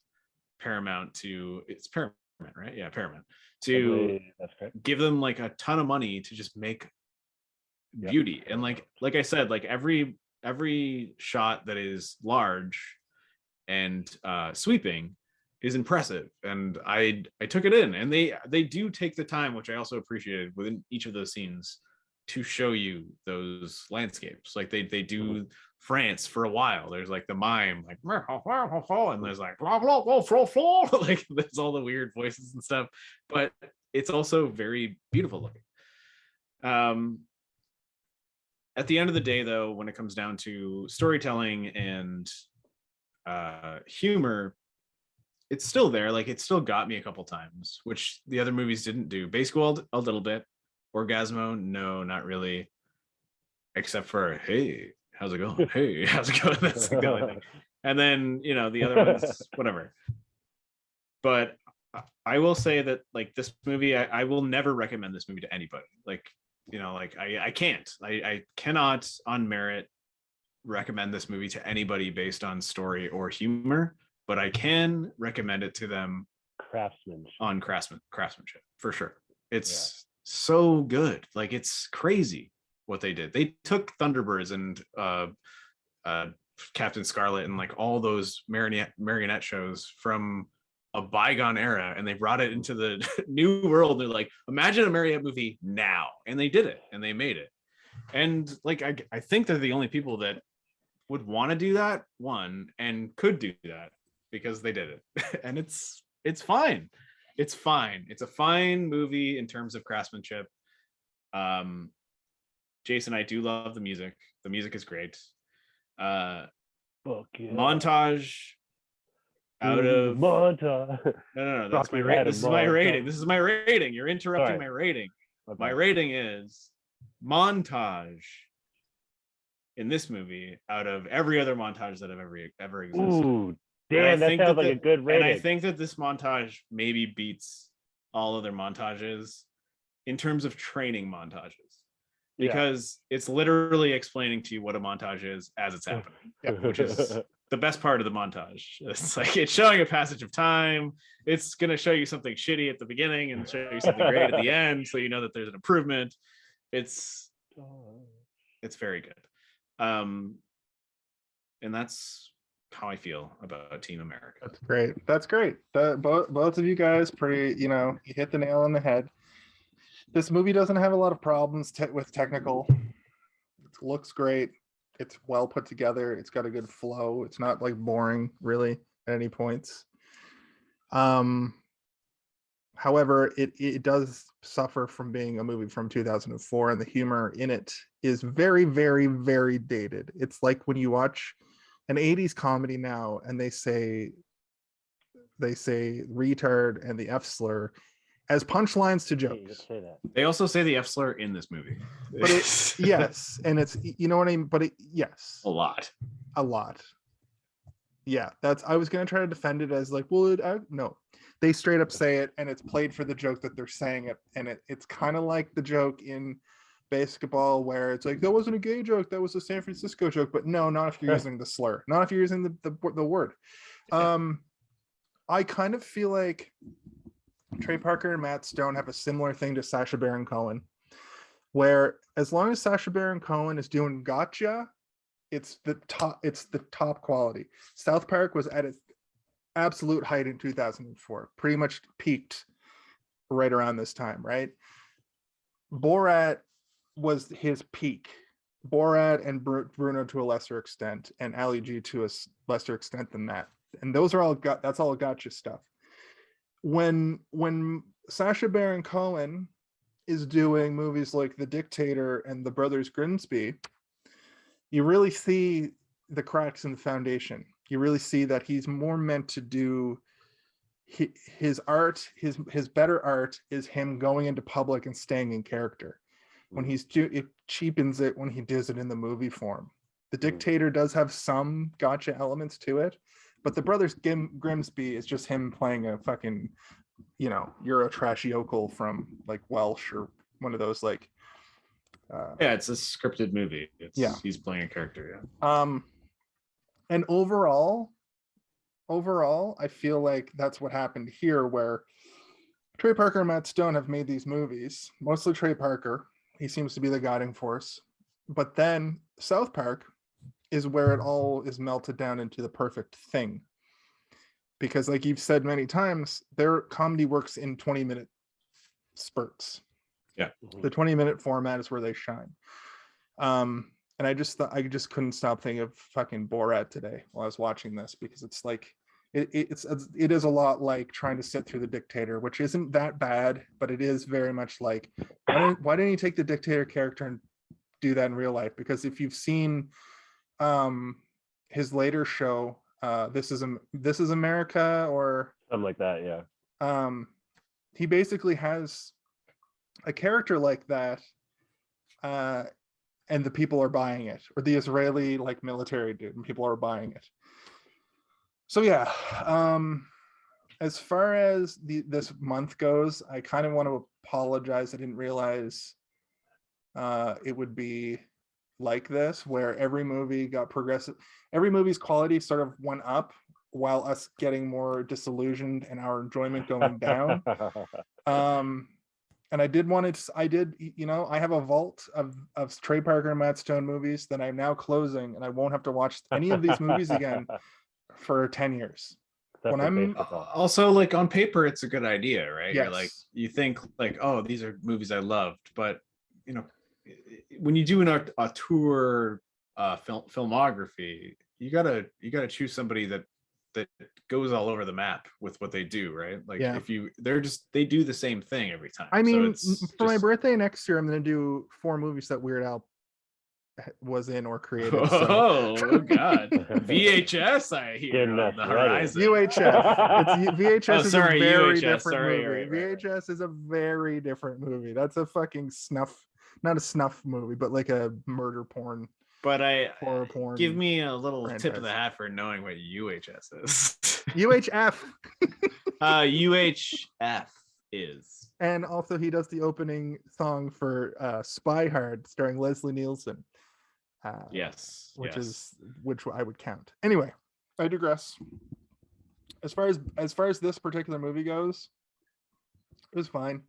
Paramount to, it's Paramount, right? Yeah, Paramount, to give them like a ton of money to just make beauty. And like I said, like every shot that is large and sweeping is impressive, and I took it in. And they do take the time, which I also appreciated within each of those scenes, to show you those landscapes. Like they do France for a while. There's like the mime, like, and there's like blah blah blah blah blah, like there's all the weird voices and stuff, but it's also very beautiful looking. At the end of the day, though, when it comes down to storytelling and humor, it's still there. Like it still got me a couple times, which the other movies didn't do. Baseball a little bit, Orgasmo, no, not really, except for hey, how's it going? Hey, how's it going? That's like the only thing. And then, you know, the other ones, whatever. But I will say that like this movie, I will never recommend this movie to anybody. Like, you know, like I cannot on merit recommend this movie to anybody based on story or humor, but I can recommend it to them on craftsmanship for sure. It's so good. Like it's crazy what they did. They took Thunderbirds and Captain Scarlet and like all those marionette shows from a bygone era, and they brought it into the new world. They're like, imagine a marionette movie now, and they did it, and they made it. And like I think they're the only people that would want to do that, one, and could do that because they did it. And it's fine. It's fine. It's a fine movie in terms of craftsmanship. Jason, I do love the music. The music is great. Montage out of montage. No. That's my rating. This is my rating. This is my rating. You're interrupting my rating. Okay. My rating is montage in this movie out of every other montage that have ever existed. Ooh, damn, that sounds like a good rating. And I think that this montage maybe beats all other montages in terms of training montages, Yeah. because it's literally explaining to you what a montage is as it's happening, which is the best part of the montage. It's like it's showing a passage of time. It's going to show you something shitty at the beginning and show you something great at the end, so you know that there's an improvement. It's very good. And that's how I feel about Team America. That's great. That's great. Both of you guys pretty, you hit the nail on the head. This movie doesn't have a lot of problems with technical. It looks great. It's well put together. It's got a good flow. It's not like boring really at any points. However, it does suffer from being a movie from 2004, and the humor in it is very, very, very dated. It's like when you watch an 80s comedy now and they say retard and the F slur as punchlines to jokes. They also say the F slur in this movie. But yes, and it's, you know what I mean? But yes. A lot. Yeah, I was going to try to defend it as like, well, no. They straight up say it, and it's played for the joke that they're saying it. And it's kind of like the joke in basketball where it's like, that wasn't a gay joke, that was a San Francisco joke. But no, not if you're using the slur, not if you're using the word. I kind of feel like Trey Parker and Matt Stone have a similar thing to Sacha Baron Cohen, where as long as Sacha Baron Cohen is doing gotcha, it's the top quality. South Park was at its absolute height in 2004, pretty much peaked right around this time, right? Borat was his peak. Borat and Bruno to a lesser extent, and Ali G to a lesser extent than that. And those are that's all gotcha stuff. When Sacha Baron Cohen is doing movies like The Dictator and The Brothers Grimsby, you really see the cracks in the foundation. You really see that he's more meant to do his art. His better art is him going into public and staying in character. When it cheapens it when he does it in the movie form. The Dictator does have some gotcha elements to it, but The Brothers Grimsby is just him playing a fucking, Euro trash yokel from like Welsh or one of those like. Yeah, it's a scripted movie. He's playing a character. Yeah. And overall, I feel like that's what happened here, where Trey Parker and Matt Stone have made these movies, mostly Trey Parker. He seems to be the guiding force. But then South Park is where it all is melted down into the perfect thing. Because like you've said many times, their comedy works in 20-minute spurts. Yeah. The 20-minute format is where they shine. And I just couldn't stop thinking of fucking Borat today while I was watching this, because it's like it is a lot like trying to sit through The Dictator, which isn't that bad, but it is very much like why didn't you take the Dictator character and do that in real life? Because if you've seen his later show, This Is America or something like that, yeah. He basically has a character like that. And the people are buying it, or the Israeli like military dude, and people are buying it. So yeah, as far as this month goes, I kind of want to apologize. I didn't realize it would be like this, where every movie got progressive. Every movie's quality sort of went up while us getting more disillusioned and our enjoyment going down. And I have a vault of Trey Parker and Matt Stone movies that I'm now closing, and I won't have to watch any of these movies again for 10 years. When I'm also like on paper, it's a good idea, right? Yes. You're like, you think like, oh, these are movies I loved, but when you do a tour filmography, you gotta choose somebody that goes all over the map with what they do, right? Like they do the same thing every time. I mean, for my birthday next year, I'm going to do 4 movies that Weird Al was in or created. Oh God, VHS! I hear on the horizon. UHF. VHS is a very different movie. Right. VHS is a very different movie. That's a fucking not a snuff movie, but like a murder porn. But horror porn. Give me a little tip of the hat for knowing what UHS is. UHF. UHF. is. And also he does the opening song for Spy Hard starring Leslie Nielsen. Yes. Which yes. I would count. Anyway, I digress. As far as this particular movie goes, it was fine.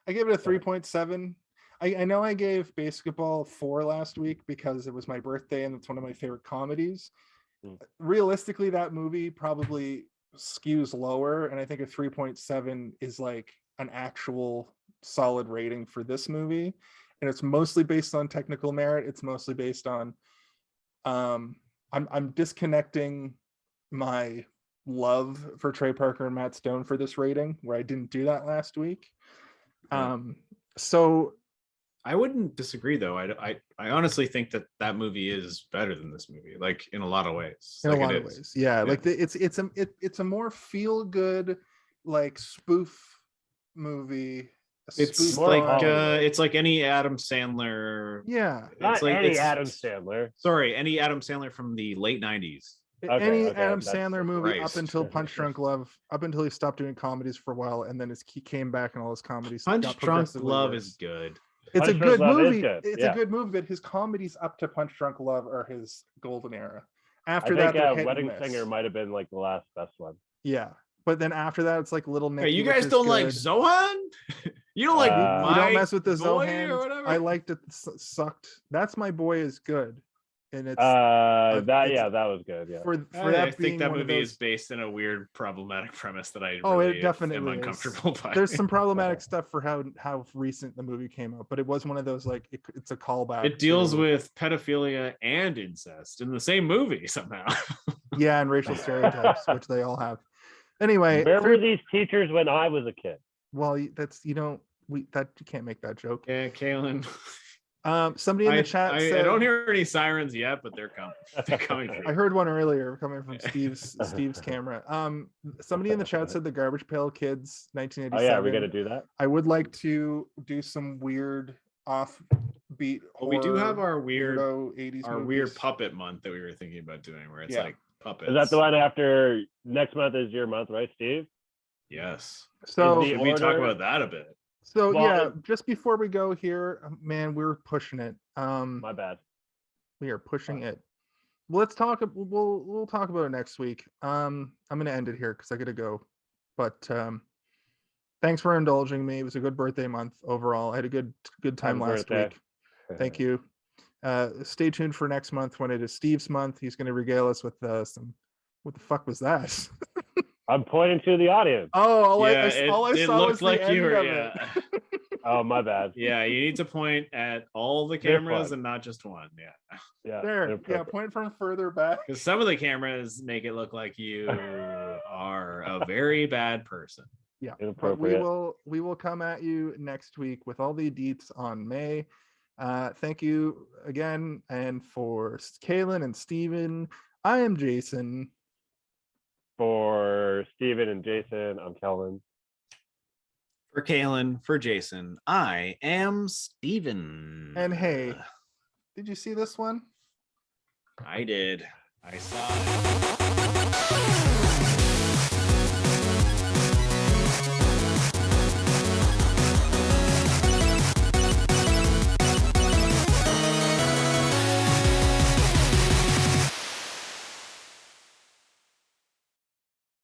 I gave it a 3.7. I know I gave Basketball 4 last week because it was my birthday and it's one of my favorite comedies. Realistically, that movie probably skews lower, and I think a 3.7 is like an actual solid rating for this movie. And it's mostly based on technical merit. It's mostly based on I'm disconnecting my love for Trey Parker and Matt Stone for this rating, where I didn't do that last week. So I wouldn't disagree though. I honestly think that movie is better than this movie, like in a lot of ways. In like a lot of ways, yeah. Like it's a more feel good, like spoof movie. It's More like Hollywood. it's like any Adam Sandler. Yeah, Not It's like any it's Adam Sandler. Sorry, any Adam Sandler from the late 90s. any Okay, Adam that's Sandler movie up Christ. until Punch Drunk Love, up until he stopped doing comedies for a while, and then he came back and all his comedies. Punch got Drunk progressively Love worse. is good. It's Punch a Drunk good Love is movie. good, It's yeah. a good movie, but his comedies up to Punch Drunk Love are his golden era. After I that, think they're hit and Wedding miss. Singer might have been like the last best one. Yeah, but then after that, it's like Little Nicky. Hey, you which guys is don't like good. Zohan? You don't like You You don't my mess with the boy Zohan. or whatever? I liked it. Sucked. That's My Boy is good, and it's That it's- that was good. Yeah. for I that being think that one of movie those. is based in a weird problematic premise that I Oh, really it definitely am is. uncomfortable by. There's some problematic stuff for how recent the movie came out, but it was one of those like it's a callback. It deals to- with pedophilia and incest in the same movie somehow. yeah, and racial stereotypes, which they all have. Anyway, Where were these teachers when I was a kid? well, that's you can't make that joke. Yeah, Kaylin. Somebody in the chat I said don't hear any sirens yet, but they're coming. They're coming. for I you. heard one earlier coming from Steve's camera. Somebody in the chat said the Garbage Pail Kids Oh 1987. yeah, we got to do that. I would like to do some weird offbeat. Well, we do have horror, our weird weirdo 80s our movies. weird puppet month that we were thinking about doing, where it's Yeah. like puppets. Is that the one after next month is your month, right, Steve? Yes. So Is Should we talk order- about that a bit? So Well, yeah, just before we go here, man, we're pushing it. My bad. We are pushing it. Well, let's talk. We'll talk about it next week. I'm gonna end it here because I gotta go. But thanks for indulging me. It was a good birthday month overall. I had a good time Happy last birthday. week. Thank you. Stay tuned for next month when it is Steve's month. He's gonna regale us with some. What the fuck was that? I'm pointing to the audience. Oh, all I it saw was looked the like end you were. of Yeah. it. Oh, my bad. Yeah, you need to point at all the This cameras one. and not just one. Yeah. Yeah. There, yeah, inappropriate. point from further back. Because some of the cameras make it look like you are a very bad person. Yeah, but Inappropriate. we will come at you next week with all the deets on May. Thank you again, and for Kaylin and Steven, I am Jason. For Steven and Jason, I'm Kelvin. For Kaylin, for Jason, I am Steven. And hey, did you see this one? I did. I saw it.